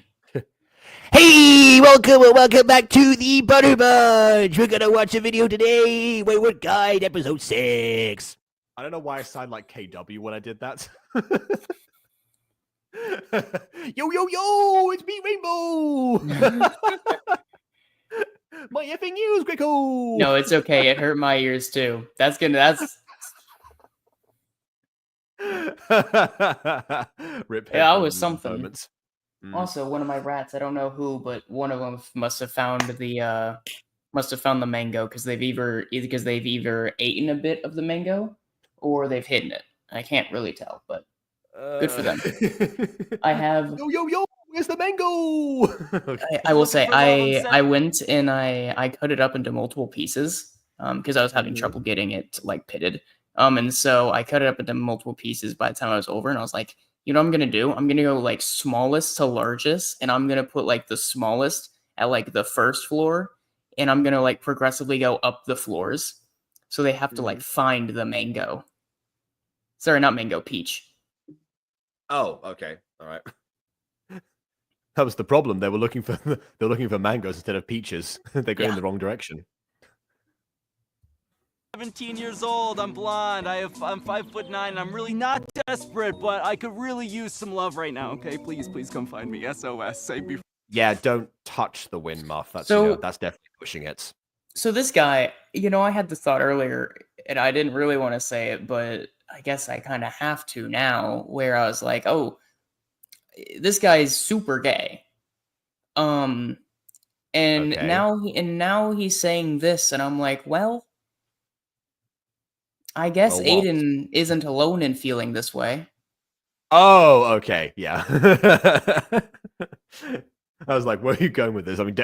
Hey, welcome back to the Butter Bunch. We're gonna watch a video today. Wayward Guide, episode 6. I don't know why I sound like KW when I did that. Yo, it's me, Rainbow. My effing news, Greco. No, it's okay. It hurt my ears too. That's Rip. Yeah, I was something. Moments. Also, one of my rats, I don't know who, but one of them must have found the mango because they've either eaten a bit of the mango or they've hidden it. I can't really tell, but good for them. I have. Yo, where's the mango? I will say I went and I cut it up into multiple pieces because I was having trouble getting it like pitted. And so I cut it up into multiple pieces by the time I was over, and I was like, you know what I'm gonna do? I'm gonna go like smallest to largest, and I'm gonna put like the smallest at like the first floor, and I'm gonna like progressively go up the floors. So they have to like find the mango. Sorry, not mango, peach. Oh, okay, all right. That was the problem. They were looking for mangoes instead of peaches. They're going in the wrong direction. 17 years old, I'm blonde, I'm 5'9", and I'm really not desperate, but I could really use some love right now, okay? Please come find me. SOS, save me. Yeah, don't touch the wind, Muff. That's that's definitely pushing it. So this guy, I had the thought earlier, and I didn't really want to say it, but I guess I kind of have to now, where I was like, oh, this guy is super gay. And now he's saying this, and I'm like, well, I guess Aiden isn't alone in feeling this way. Oh, okay, yeah. I was like, where are you going with this? I mean,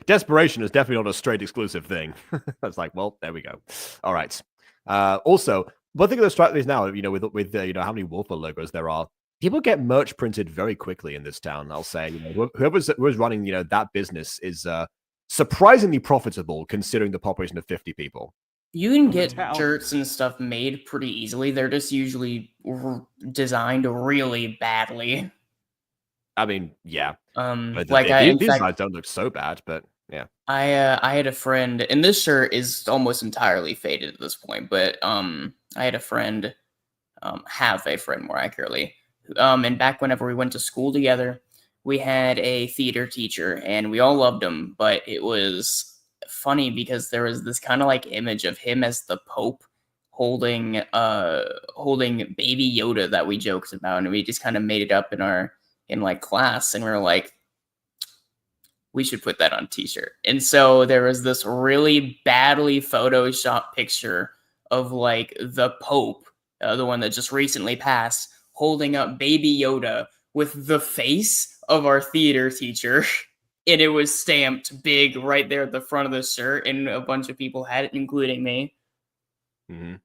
desperation is definitely not a straight exclusive thing. I was like, well, there we go. All right. Also, one thing that strikes me is now, with how many Wolfer logos there are, people get merch printed very quickly in this town. I'll say, whoever's running, that business is surprisingly profitable considering the population of 50 people. You can get shirts and stuff made pretty easily. They're just usually designed really badly. I mean, yeah. But in these fact, guys don't look so bad, but yeah. I had a friend, and this shirt is almost entirely faded at this point, but I had a friend, have a friend more accurately, and back whenever we went to school together, we had a theater teacher, and we all loved him, but it was funny because there was this kind of like image of him as the Pope holding baby Yoda that we joked about, and we just kind of made it up in class, and we were like, we should put that on a t-shirt. And so there was this really badly photoshopped picture of like the Pope, the one that just recently passed, holding up baby Yoda with the face of our theater teacher. And it was stamped big right there at the front of the shirt, and a bunch of people had it, including me. Mm-hmm.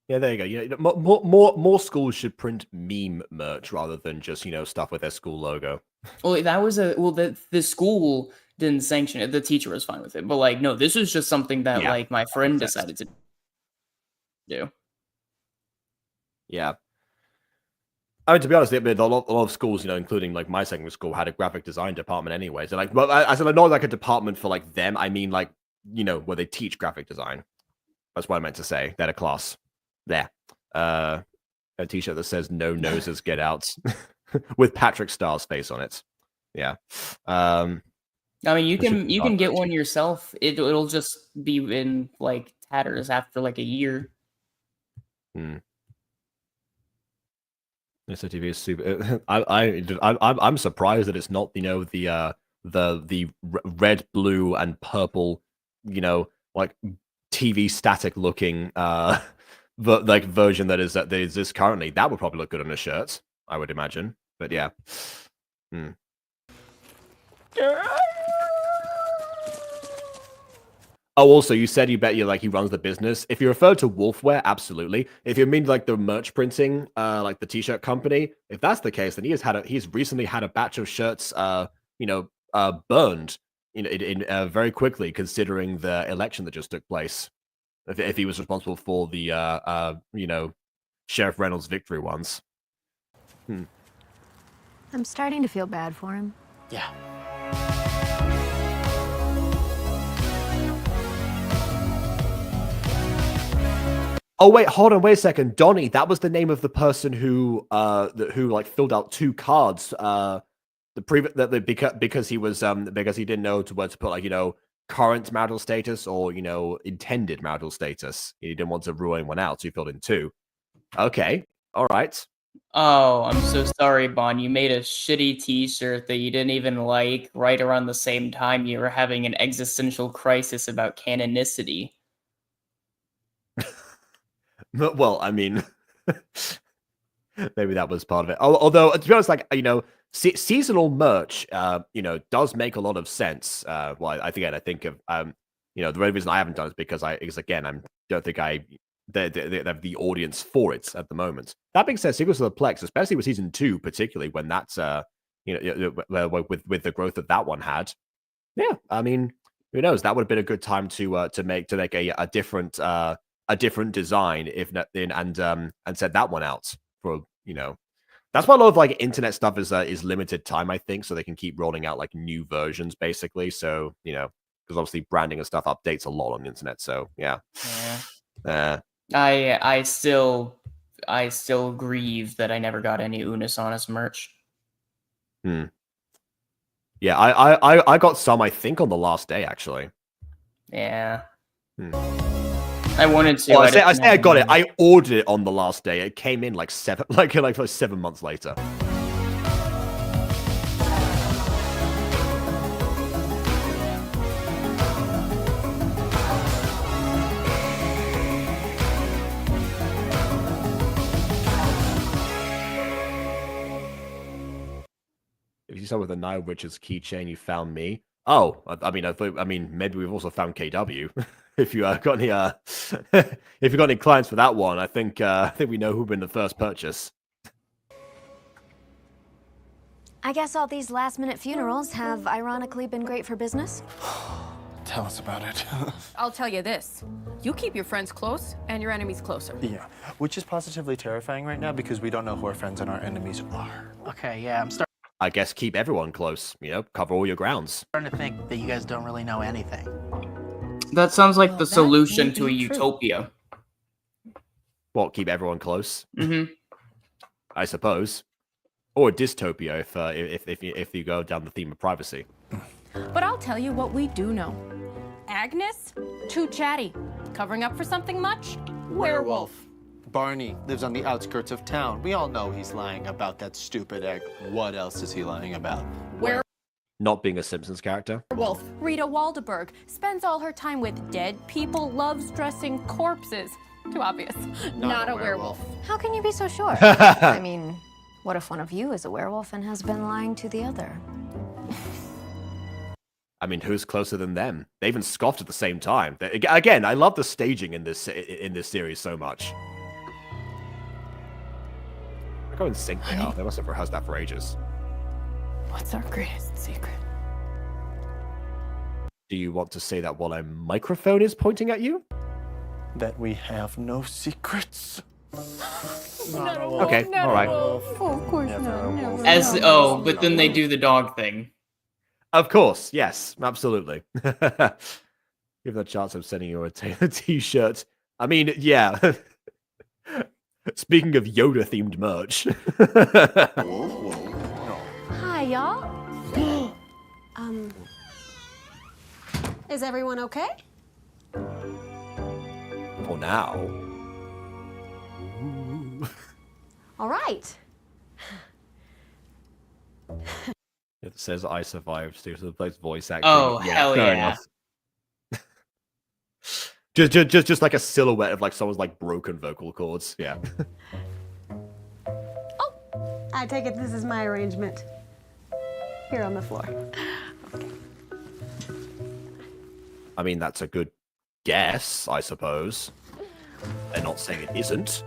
Yeah, there you go. More schools should print meme merch rather than just stuff with their school logo. Well, that was the school didn't sanction it. The teacher was fine with it, but no, this was just something that my friend decided to do. Yeah. I mean, to be honest, a lot of schools, including my secondary school, had a graphic design department anyway. So but I said not like a department for them. I mean where they teach graphic design. That's what I meant to say. They had a class there. A t-shirt that says "No noses, get out," with Patrick Starr's face on it. Yeah. I mean, you can get one yourself. It'll just be in tatters after a year. SOTV is super. I'm surprised that it's not the red, blue, and purple, TV static looking version that exists currently. That would probably look good on a shirt, I would imagine. But yeah. Oh, also, you said you bet he runs the business. If you refer to Wolfwear, absolutely. If you mean the merch printing, the t-shirt company, if that's the case, then he's recently had a batch of shirts, burned, in very quickly, considering the election that just took place. If he was responsible for the, Sheriff Reynolds' victory ones. I'm starting to feel bad for him. Yeah. Oh wait, hold on, wait a second. Donnie, that was the name of the person who filled out 2 cards. Because he was because he didn't know where to put current marital status or intended marital status. He didn't want to rule anyone out, so he filled in 2. Okay, all right. Oh, I'm so sorry, Bon. You made a shitty t-shirt that you didn't even like right around the same time you were having an existential crisis about canonicity. Well, I mean, maybe that was part of it. Although, to be honest, seasonal merch, does make a lot of sense. Well, I think of, the only reason I haven't done it is because I don't think they have the audience for it at the moment. That being said, Secrets of the Plex, especially with season 2, particularly when that's, with the growth that one had, Yeah, I mean, who knows? That would have been a good time to make a different design if not, and set that one out for That's why a lot of like internet stuff is limited time, I think, so they can keep rolling out like new versions, basically. So because obviously branding and stuff updates a lot on the internet. So yeah. I still grieve that I never got any Unisonus merch. Yeah, I got some, I think, on the last day actually. Yeah. I wanted to. Well, I say I got it. I ordered it on the last day. It came in like 7 months later. If you start with a Nile Richards keychain, you found me. Oh, I mean, maybe we've also found KW. If you got any, if you got any clients for that one, I think we know who've been the first purchase. I guess all these last-minute funerals have ironically been great for business. Tell us about it. I'll tell you this. You keep your friends close and your enemies closer. Yeah, which is positively terrifying right now because we don't know who our friends and our enemies are. Okay, yeah, I'm starting I guess keep everyone close, cover all your grounds. to think that you guys don't really know anything. That sounds like the solution to a utopia. What, keep everyone close? Mm-hmm. I suppose. Or a dystopia if you go down the theme of privacy. But I'll tell you what we do know. Agnes, too chatty. Covering up for something much? Werewolf. Barney lives on the outskirts of town. We all know he's lying about that stupid egg. What else is he lying about? Not being a Simpsons character. Werewolf. Rita Waldberg spends all her time with dead people, loves dressing corpses. Too obvious. Not a werewolf. How can you be so sure? I mean, what if one of you is a werewolf and has been lying to the other? I mean, who's closer than them? They even scoffed at the same time. Again, I love the staging in this series so much. Look how in sync they are. They must have rehearsed that for ages. What's our greatest secret? Do you want to say that while a microphone is pointing at you? That we have no secrets. Okay, all right. Oh, of course not. But then they do the dog thing. Of course, yes, absolutely. Give that chance of sending you a t-shirt. I mean, yeah. Speaking of Yoda-themed merch. Hi, y'all. Is everyone okay? For now. All right. It says I survived. So the place voice acting. Oh, hell fair yeah. Enough. just like a silhouette of like someone's like broken vocal cords. Yeah. I take it this is my arrangement. Here on the floor. I mean, that's a good guess, I suppose. They're not saying it isn't.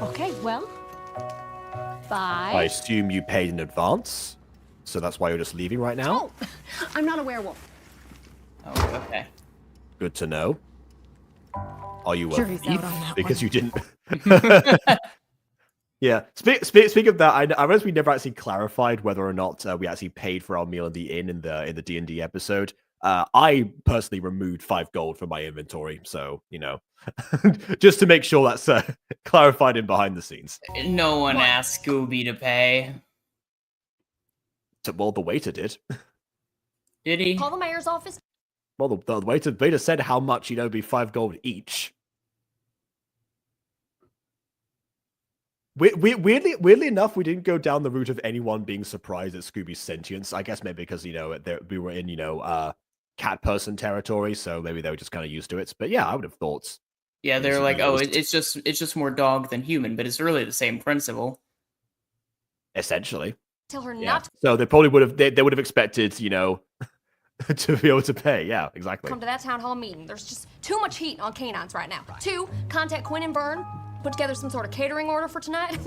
Okay, well. Bye. I assume you paid in advance, so that's why you're just leaving right now? Oh, I'm not a werewolf. Oh, okay. Good to know. Are you a Jury's out thief? on that Because one. you didn't... Yeah. Speak of that, I realize we never actually clarified whether or not we actually paid for our meal in the inn in the D&D episode. I personally removed 5 gold from my inventory, so just to make sure that's clarified in behind the scenes. No one asked Scooby to pay. Well, the waiter did. Did he? Call the mayor's office. Well, the waiter said how much be 5 gold each. Weirdly enough, we didn't go down the route of anyone being surprised at Scooby's sentience. I guess maybe because we were in cat person territory, so maybe they were just kind of used to it. But yeah, I would have thought. Yeah, they're like, oh, it's just more dog than human, but it's really the same principle. Essentially. Tell her Yeah. not to So they probably would have they would have expected to be able to pay. Yeah, exactly. come to that town hall meeting. There's just too much heat on canines right now. 2, contact Quinn and Byrne. Put together some sort of catering order for tonight.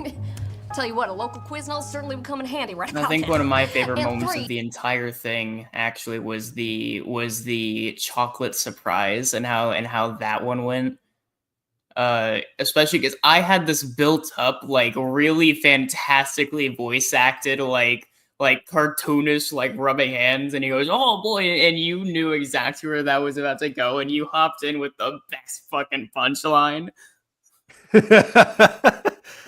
Tell you what, a local Quiznos certainly would come in handy right I about think now. one of my favorite And moments 3. of the entire thing actually was the chocolate surprise and how that one went. Especially because I had this built up, like really fantastically voice acted, like cartoonish, like rubbing hands, and he goes, "Oh boy," and you knew exactly where that was about to go, and you hopped in with the best fucking punchline.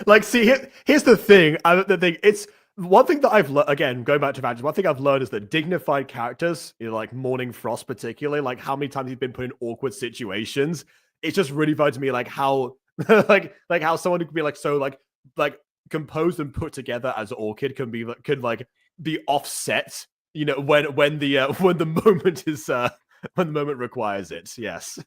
Like, see, here's the thing. It's one thing that I've learned. Again, going back to Vantage, one thing I've learned is that dignified characters, like Morning Frost, particularly, like how many times he's been put in awkward situations. It's just really funny to me, like how, like how someone who can be like so like composed and put together as Orchid could be offset. You know, when the moment is when the moment requires it. Yes.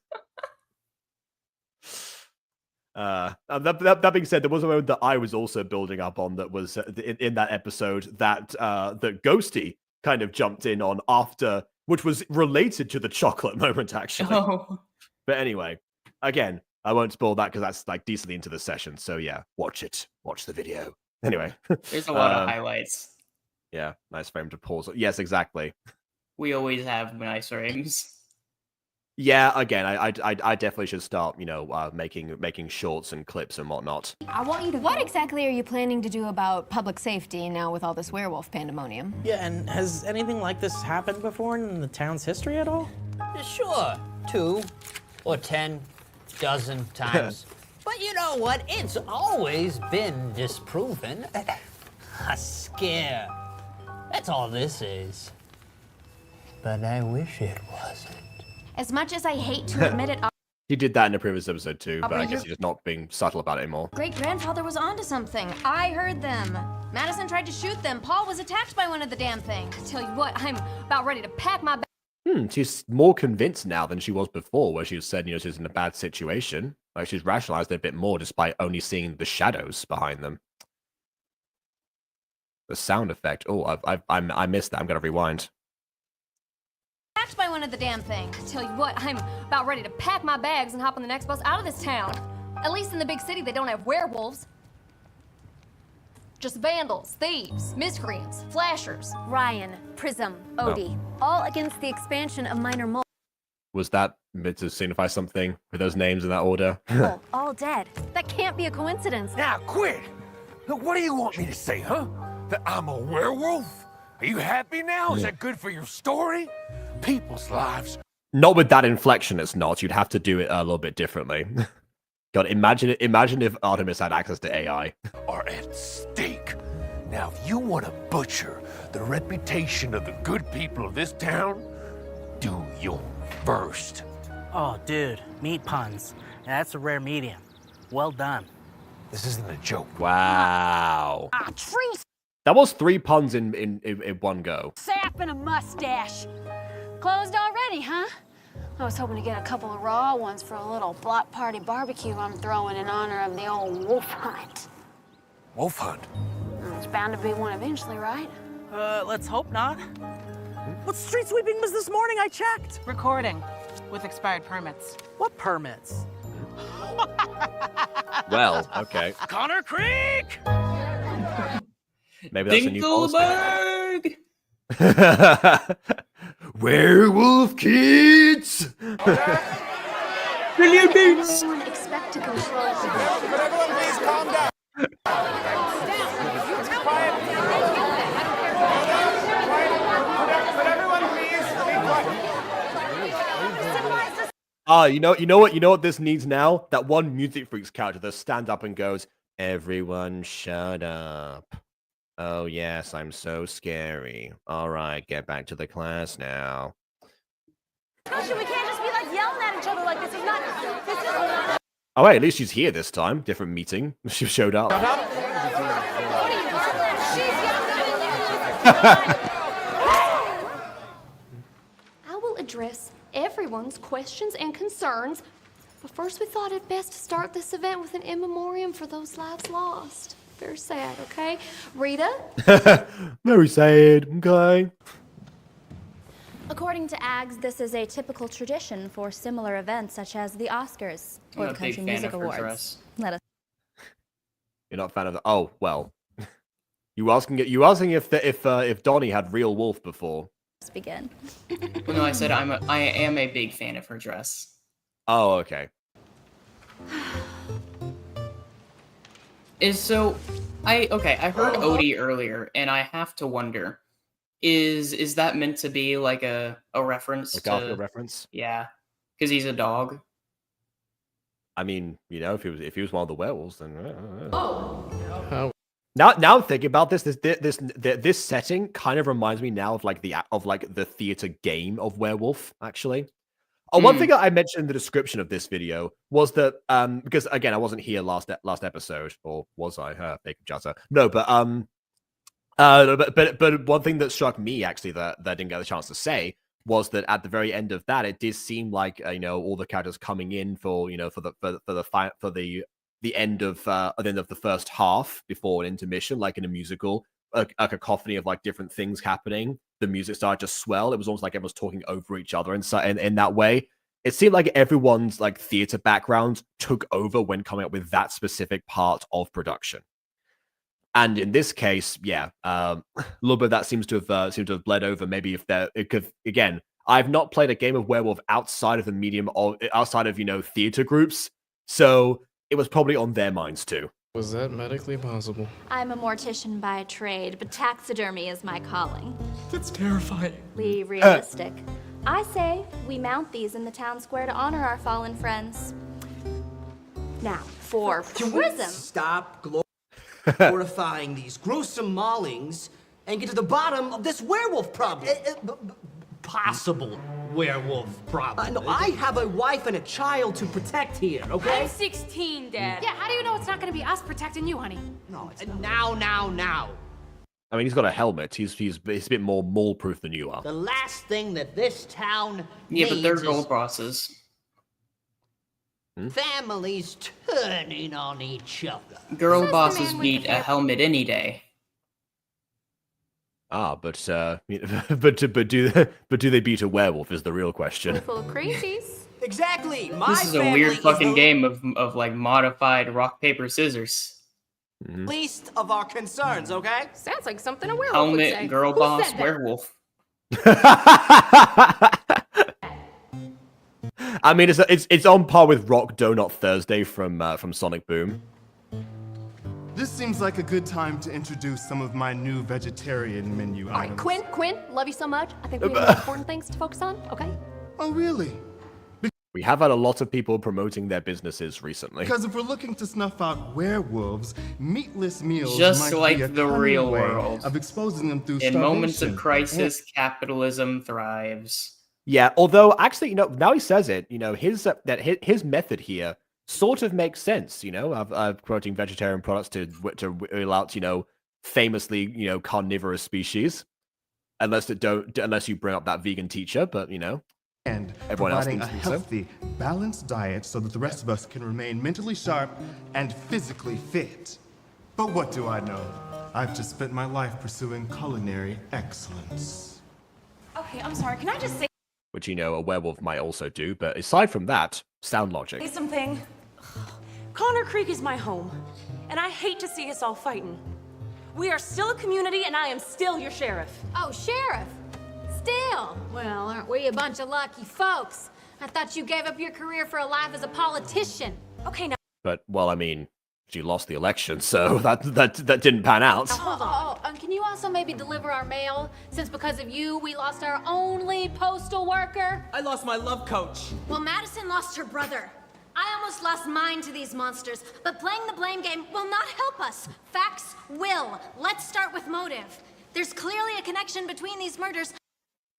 That being said, there was a moment that I was also building up on that was in that episode that that Ghosty kind of jumped in on after, which was related to the chocolate moment actually. Oh. But anyway, again, I won't spoil that because that's like decently into the session. So yeah, watch the video. Anyway, There's a lot of highlights. Yeah, nice frame to pause. Yes, exactly. We always have nice frames. Yeah, again, I definitely should start, making shorts and clips and whatnot. I want you to. What exactly are you planning to do about public safety now with all this werewolf pandemonium? Yeah, and has anything like this happened before in the town's history at all? Sure, 2 or 10 dozen times. But you know what? It's always been disproven. A scare. That's all this is. But I wish it wasn't. As much as I hate to admit it, He did that in a previous episode too, but I guess he's just not being subtle about it anymore. Great-grandfather was onto something. I heard them. Madison tried to shoot them. Paul was attacked by one of the damn things. I tell you what, I'm about ready to pack my bag. She's more convinced now than she was before, where she said, she's in a bad situation. Like, she's rationalized it a bit more despite only seeing the shadows behind them. The sound effect. Oh, I missed that. I'm gonna rewind. Attacked by one of the damn things. I tell you what, I'm about ready to pack my bags and hop on the next bus out of this town. At least in the big city, they don't have werewolves. Just vandals, thieves, miscreants, flashers. Ryan, Prism, Odie, all against the expansion of minor mole. Was that meant to signify something with those names in that order? All dead. That can't be a coincidence. Now quit! Look, what do you want me to say, huh? That I'm a werewolf? Are you happy now? Is that good for your story? People's lives. Not with that inflection, it's not. You'd have to do it a little bit differently. God, imagine if Artemis had access to AI. Are at stake. Now, if you want to butcher the reputation of the good people of this town, do your first. Oh, dude, meat puns. That's a rare medium. Well done. This isn't a joke. Wow. Trees. That was 3 puns in one go. Sap and a mustache. Closed already, huh? I was hoping to get a couple of raw ones for a little block party barbecue I'm throwing in honor of the old wolf hunt. Wolf hunt? It's bound to be one eventually, right? Let's hope not. What street sweeping was this morning? I checked. Recording with expired permits. What permits? Well, okay. Connor Creek! Maybe that's a new Dinkelberg! Werewolf kids! Brilliant beats! Someone expect to control. Could everyone please calm down? Could everyone please be quiet? You know what this needs now? That one Music Freaks character that stands up and goes, "Everyone shut up. Oh yes, I'm so scary. All right, get back to the class now." Gosh, we can't just be like yelling at each other like this. Is not. This is not. Oh wait, at least she's here this time. Different meeting. She showed up. I will address everyone's questions and concerns, but first we thought it best to start this event with an in memoriam for those lives lost. Very sad, okay? Rita? Very sad, okay. According to AGS, this is a typical tradition for similar events such as the Oscars or the Country Music Awards. Let us. You're not a fan of the... Oh, well, You asking if Donnie had real wolf before? Let's begin. Well, no, I said I am a big fan of her dress. Oh, okay. I heard Odie earlier, and I have to wonder, is that meant to be like a reference? A Garfield reference? Yeah, because he's a dog. I mean, you know, if he was one of the werewolves, then. Oh. Now I'm thinking about this. This setting kind of reminds me now of like the theater game of Werewolf. Actually, one thing I mentioned in the description of this video was that because again I wasn't here last episode, or was I? Big jutter. No, but one thing that struck me actually that I didn't get the chance to say was that at the very end of that, it did seem like all the characters coming in for the end of the first half before an intermission, like in a musical, a cacophony of like different things happening. The music started to swell. It was almost like everyone's talking over each other, and so in that way, it seemed like everyone's like theater background took over when coming up with that specific part of production. And in this case, yeah, a little bit of that seems to have bled over. Maybe if it could again. I've not played a game of Werewolf outside of the medium of outside of theater groups, so it was probably on their minds too. Was that medically possible? I'm a mortician by trade, but taxidermy is my calling. That's terrifying. Be realistic. I say we mount these in the town square to honor our fallen friends. Now, for Prism. Stop glorifying these gruesome maulings and get to the bottom of this werewolf problem. Possible werewolf problem. No, I have a wife and a child to protect here, okay? I'm 16, Dad. Yeah, how do you know it's not going to be us protecting you, honey? No, it's not. Now. I mean, he's got a helmet. He's a bit more mole-proof than you are. The last thing that this town needs but they're gold is bosses. Families turning on each other. Girl bosses beat a helmet any day. But do they beat a werewolf is the real question. Full of crazies. Exactly. This is a weird fucking game of like modified rock paper scissors. Least of our concerns, okay? Sounds like something a werewolf would say. Helmet, girl Who boss, said that? werewolf. I mean, it's on par with Rock Donut Thursday from Sonic Boom. This seems like a good time to introduce some of my new vegetarian menu items. Quinn, love you so much. I think we have more important things to focus on, okay? Oh, really? We have had a lot of people promoting their businesses recently. Because if we're looking to snuff out werewolves, meatless meals just might like be a the cunning real way world. of exposing them through In moments of starvation. crisis, capitalism thrives. Yeah, although actually, now he says it. His method here sort of makes sense. Of promoting vegetarian products to rule out famously carnivorous species, unless you bring up that vegan teacher, but And everyone else providing thinks a so. healthy, balanced diet so that the rest of us can remain mentally sharp and physically fit. But what do I know? I've just spent my life pursuing culinary excellence. Okay, I'm sorry. Can I just say Which a werewolf might also do. But aside from that, sound logic. something? Connor Creek is my home, and I hate to see us all fighting. We are still a community, and I am still your sheriff. Oh, Sheriff. Still. Well, aren't we a bunch of lucky folks? I thought you gave up your career for a life as a politician. Okay, now. But well, I mean, she lost the election, so that didn't pan out. Hold on. Can you also maybe deliver our mail? Since because of you, we lost our only postal worker. I lost my love coach. Well, Madison lost her brother. I almost lost mine to these monsters, but playing the blame game will not help us. Facts will. Let's start with motive. There's clearly a connection between these murders.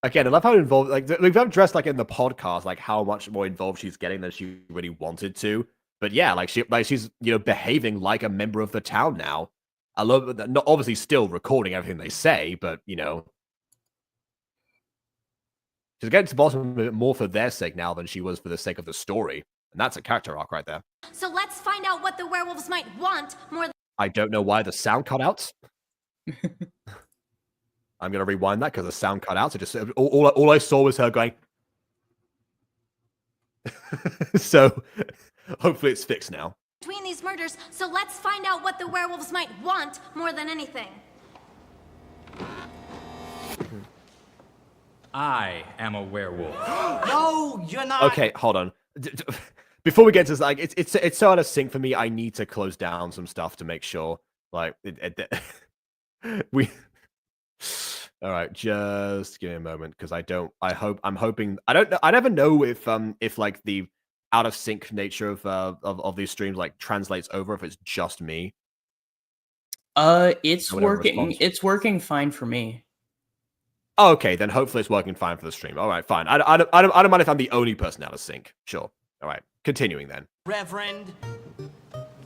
Again, I love how involved, we've addressed in the podcast, how much more involved she's getting than she really wanted to. But yeah, she's behaving like a member of the town now. I love that. Not obviously still recording everything they say, but she's getting to the bottom of it more for their sake now than she was for the sake of the story, and that's a character arc right there. So let's find out what the werewolves might want more than. I don't know why the sound cut out. I'm gonna rewind that because the sound cut out. So just all I saw was her going. So hopefully it's fixed now. Between these murders, so let's find out what the werewolves might want more than anything. I am a werewolf. No, you're not. Okay, hold on. Before we get to this, like, it's so out of sync for me. I need to close down some stuff to make sure, like, we. All right, just give me a moment because I'm hoping. I don't know. I never know if like the out of sync nature of these streams like translates over if it's just me. It's Whatever working. response. It's working fine for me. Oh, okay, then hopefully it's working fine for the stream. All right, fine. I don't mind if I'm the only person out of sync. Sure. All right, continuing then. Reverend.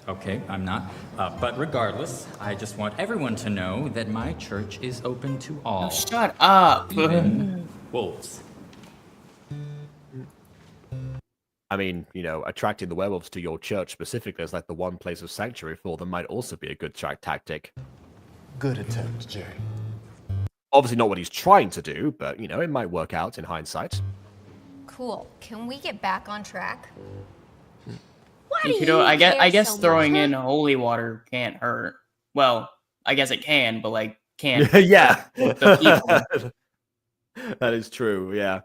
Okay, I'm not. But regardless, I just want everyone to know that my church is open to all. Oh, shut up. Even wolves. I mean, you know, attracting the werewolves to your church specifically as like the one place of sanctuary for them might also be a good tactic. Good attempt, Jerry. Obviously not what he's trying to do, but, you know, it might work out in hindsight. Cool. Can we get back on track? Why you know, I guess throwing in holy water can't hurt. Well, I guess it can, but like can't. Yeah. The people. That is true. Yeah.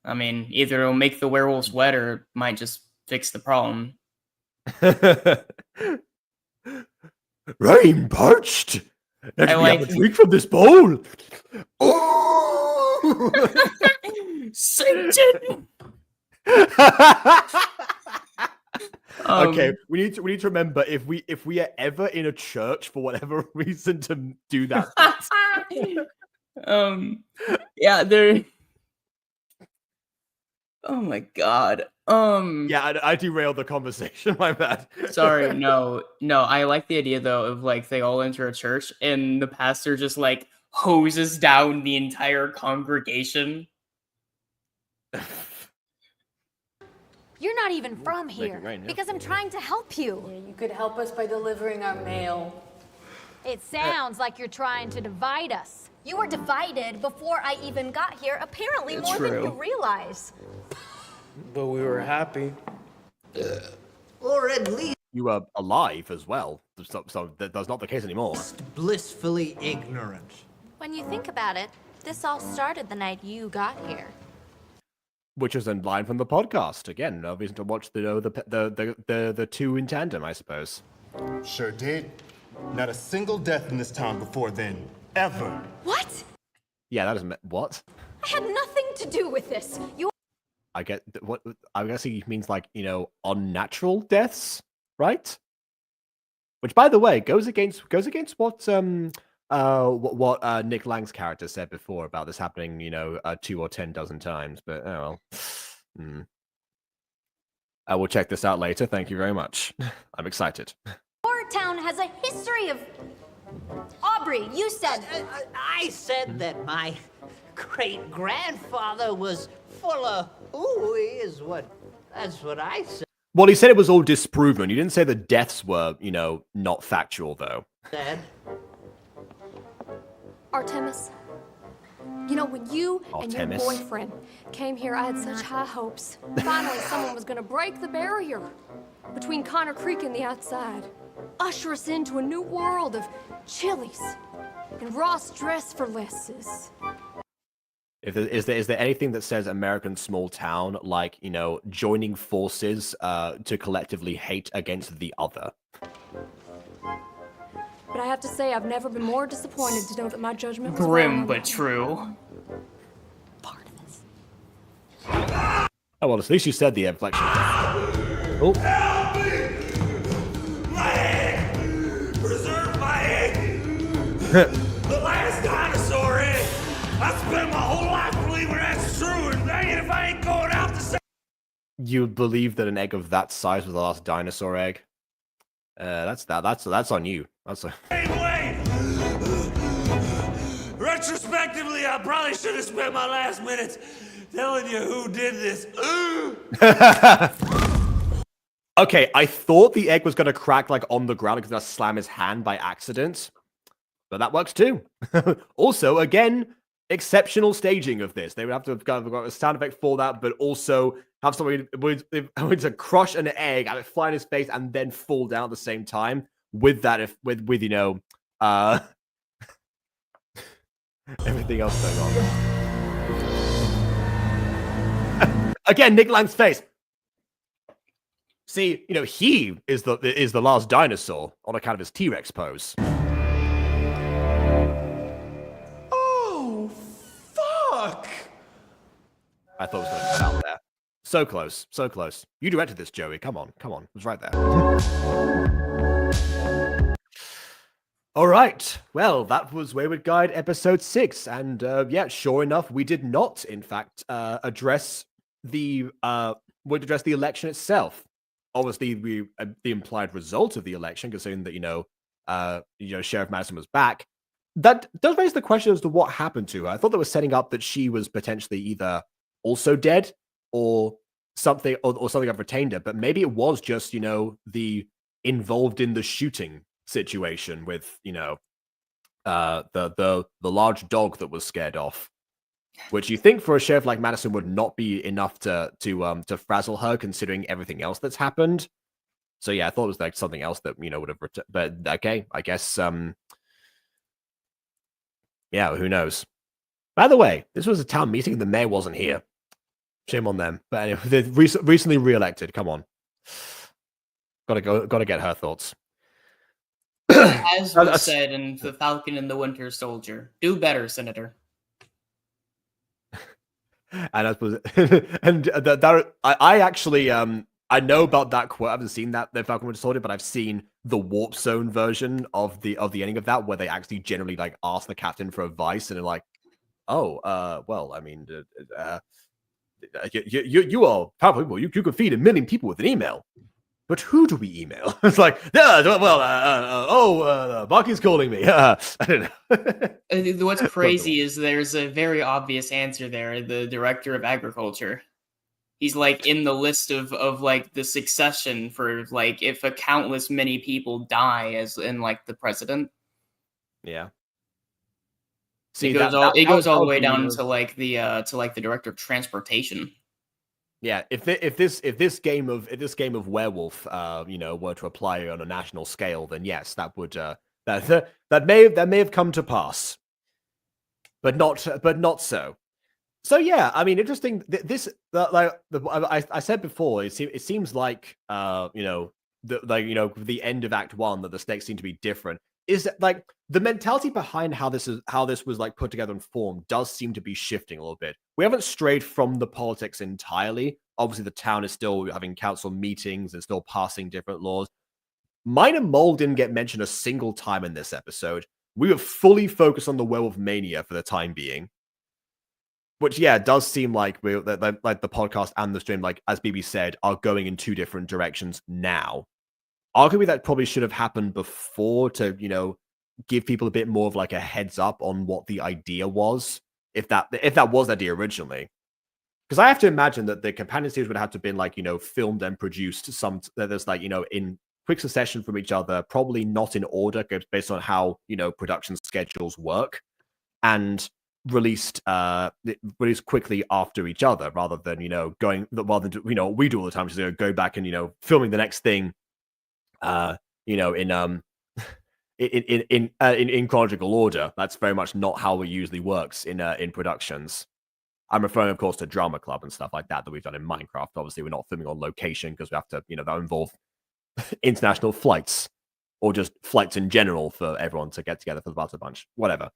I mean, either it'll make the werewolves wet or it might just fix the problem. I'm parched. Let me have a drink from this bowl. Oh! Satan! Okay, we need to remember if we are ever in a church for whatever reason to do that. Yeah, there. Oh my god. Yeah, I derailed the conversation. My bad. Sorry, no. I like the idea though of like they all enter a church and the pastor just like hoses down the entire congregation. You're not even from here, because I'm trying to help you. Yeah, you could help us by delivering our mail. It sounds like you're trying to divide us. You were divided before I even got here, apparently more than you realize. But we were happy. Or at least You were alive as well, so that's not the case anymore. blissfully ignorant. When you think about it, this all started the night you got here. Which is in line from the podcast. Again, no reason to watch the two in tandem, I suppose. Sure did. Not a single death in this town before then. Ever. What? Yeah, that is what? I had nothing to do with this. You. I get what I guess he means, like, you know, unnatural deaths, right? Which, by the way, goes against what Nick Lang's character said before about this happening, you know, 2 or 10 dozen times. But oh well. I will check this out later. Thank you very much. I'm excited. Our town has a history of. Aubrey, you said. I said that my great-grandfather was full of hooey that's what I said. Well, he said it was all disproven. He didn't say the deaths were, you know, not factual, though. Artemis, you know, when you and your Artemis. boyfriend came here, I had such high hopes. Finally, someone was going to break the barrier between Connor Creek and the outside, usher us into a new world of Chili's and Ross dress for lesses. Is there anything that says American small town, like, you know, joining forces to collectively hate against the other? But I have to say, I've never been more disappointed to know that my judgment was Grim wrong. but true. Oh well, at least you said the inflection. Oh. My egg! Preserve my egg! The last dinosaur egg! I spent my whole life believing that's true, and dang it if I ain't going out the same. You believe that an egg of that size was the last dinosaur egg? That's on you. That's a... way! Retrospectively, I probably should have spent my last minutes telling you who did this. Okay, I thought the egg was going to crack, like, on the ground because I slam his hand by accident. But that works too. Also, again, exceptional staging of this. They would have to have got a sound effect for that, but also have somebody to crush an egg, have it fly in his face, and then fall down at the same time. With that, with you know, everything else going on. again, Nick Lang's face. See, he is the last dinosaur on account of his T-Rex pose. Oh, fuck! I thought it was going to cut out there. So close, so close. You directed this, Joey. Come on. It was right there. All right. Well, that was Wayward Guide episode 6, and yeah, sure enough, we did not, in fact, address the election itself. Obviously, the implied result of the election, considering that Sheriff Madison was back. That does raise the question as to what happened to her. I thought they were setting up that she was potentially either also dead or something, or something I've retained her. But maybe it was just the involved in the shooting situation with the large dog that was scared off, which you think for a sheriff like Madison would not be enough to frazzle her, considering everything else that's happened. So yeah, I thought it was like something else that would have. But okay, I guess yeah, who knows? By the way, this was a town meeting and the mayor wasn't here. Shame on them. But anyway, they're recently re-elected. Come on, gotta get her thoughts. As was said in The Falcon and the Winter Soldier, do better, Senator. And I suppose, and I actually I know about that quote. I haven't seen that the Falcon Winter Soldier, but I've seen the Warp Zone version of the ending of that, where they actually generally like ask the captain for advice, and they're like, "Oh, well, I mean, you are powerful. You could feed 1 million people with an email, but who do we email?" It's like, yeah, well, Bucky's calling me. I don't know. What's crazy is there's a very obvious answer there. The director of agriculture. He's like in the list of like the succession for like if a countless many people die as in like the president. Yeah. See, it goes all the way down to like the director of transportation. Yeah, if this game of werewolf were to apply on a national scale, then yes, that would that may have come to pass, but not so. So yeah, I mean, interesting. I said before, it seems like the end of Act 1 that the stakes seem to be different. Is that like the mentality behind how this was like put together and formed does seem to be shifting a little bit. We haven't strayed from the politics entirely. Obviously, the town is still having council meetings and still passing different laws. Minor Mole didn't get mentioned a single time in this episode. We were fully focused on the werewolf mania for the time being. Which, yeah, does seem like like the podcast and the stream, like as BB said, are going in two different directions now. Arguably, that probably should have happened before to, give people a bit more of like a heads up on what the idea was, if that was the idea originally. Because I have to imagine that the companion series would have to have been like, filmed and produced there's like, in quick succession from each other, probably not in order, based on how, production schedules work, and released quickly after each other, rather than we do all the time, which is go back and filming the next thing in chronological order. That's very much not how it usually works in productions. I'm referring, of course, to Drama Club and stuff like that we've done in Minecraft. Obviously, we're not filming on location because we have to, that involve international flights or just flights in general for everyone to get together for the Butter Bunch, whatever.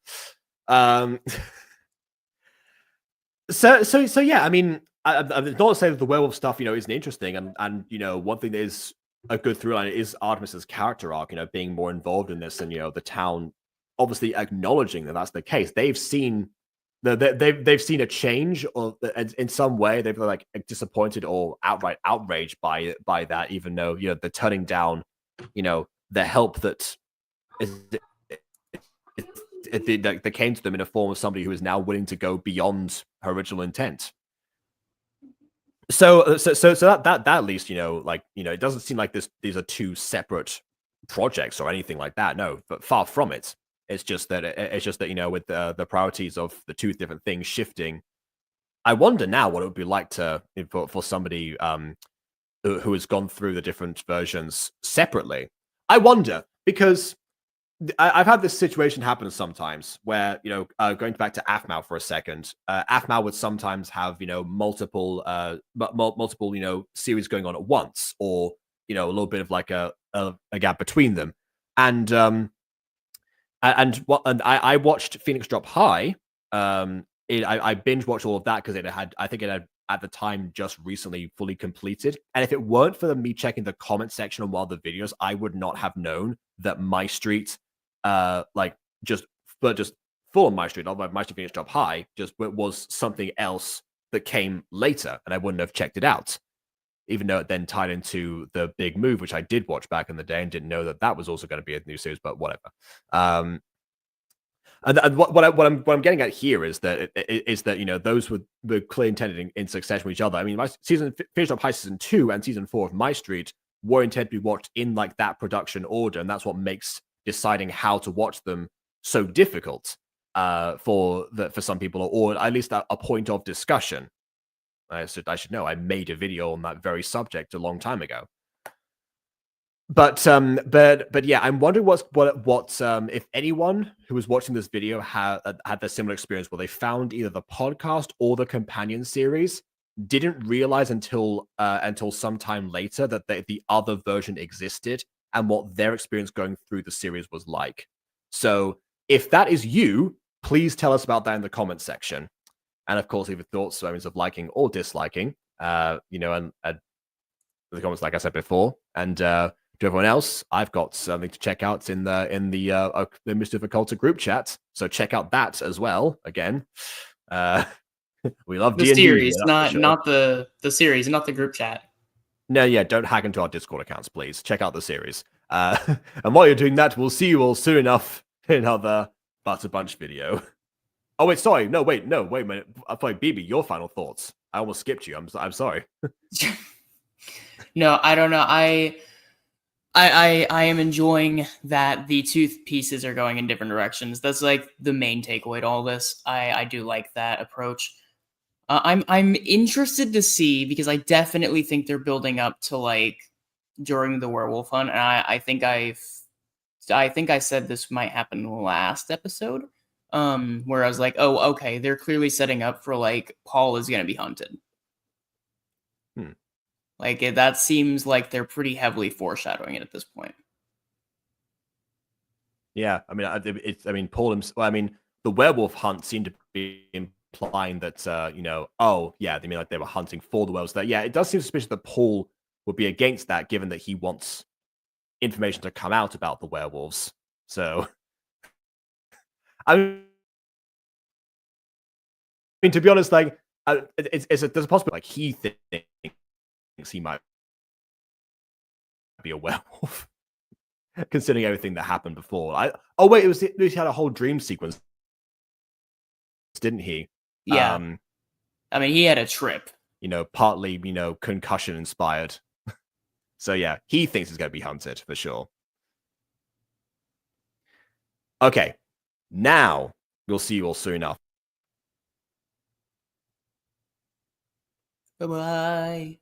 So yeah, I mean, I'm not to say that the werewolf stuff, isn't interesting, and one thing that is a good through line is Artemis's character arc, being more involved in this, and the town obviously acknowledging that that's the case. They've seen they've seen a change, or in some way they've been like disappointed or outright outraged by that, even though they're turning down the help that that came to them in a form of somebody who is now willing to go beyond her original intent. So that at least it doesn't seem like these are two separate projects or anything like that. No, but far from it. It's just that with the priorities of the two different things shifting, I wonder now what it would be like for somebody who has gone through the different versions separately. I wonder, because I've had this situation happen sometimes where, going back to Aphmau for a second, Aphmau would sometimes have, multiple, series going on at once, or, a little bit of like a gap between them. And I watched Phoenix Drop High. I binge watched all of that because I think it had at the time just recently fully completed. And if it weren't for me checking the comment section on one of the videos, I would not have known that My Street, just full on My Street, not My Street Phoenix Drop High, just was something else that came later, and I wouldn't have checked it out, even though it then tied into the big move, which I did watch back in the day and didn't know that was also going to be a new series, but whatever. And what I'm getting at here is that those were clearly intended in succession with each other. I mean, Phoenix Drop High season 2 and season 4 of My Street were intended to be watched in like that production order, and that's what makes deciding how to watch them so difficult for some people, or at least a point of discussion. I should know. I made a video on that very subject a long time ago. But yeah, I'm wondering what if anyone who was watching this video had a similar experience where they found either the podcast or the companion series, didn't realize until sometime later that the other version existed, and what their experience going through the series was like. So if that is you, please tell us about that in the comment section. And of course, leave your thoughts, surroundings of liking or disliking, and the comments, like I said before. And to everyone else, I've got something to check out in the Mischief Occulta group chat. So check out that as well. Again, we love the D&D, series, not the series, not the group chat. No, yeah, don't hack into our Discord accounts, please. Check out the series. And while you're doing that, we'll see you all soon enough in another Butter Bunch video. Oh wait, sorry. No, wait a minute. I thought, BB, your final thoughts. I almost skipped you. I'm sorry. No, I don't know. I am enjoying that the two pieces are going in different directions. That's like the main takeaway to all this. I do like that approach. I'm interested to see, because I definitely think they're building up to like during the werewolf hunt, and I think I said this might happen last episode. Where I was like, oh, okay, they're clearly setting up for like Paul is gonna be hunted. Like that seems like they're pretty heavily foreshadowing it at this point. Yeah, I mean, Paul himself. Well, I mean, the werewolf hunt seemed to be implying that, oh yeah, they mean like they were hunting for the werewolves. That yeah, it does seem suspicious that Paul would be against that, given that he wants information to come out about the werewolves. So, I mean, to be honest, like, there's a possibility like he thinks he might be a werewolf, considering everything that happened before. Oh wait, he had a whole dream sequence, didn't he? Yeah. I mean, he had a trip. Partly, concussion inspired. So yeah, he thinks he's going to be hunted for sure. Okay, now we'll see you all soon enough. Bye-bye.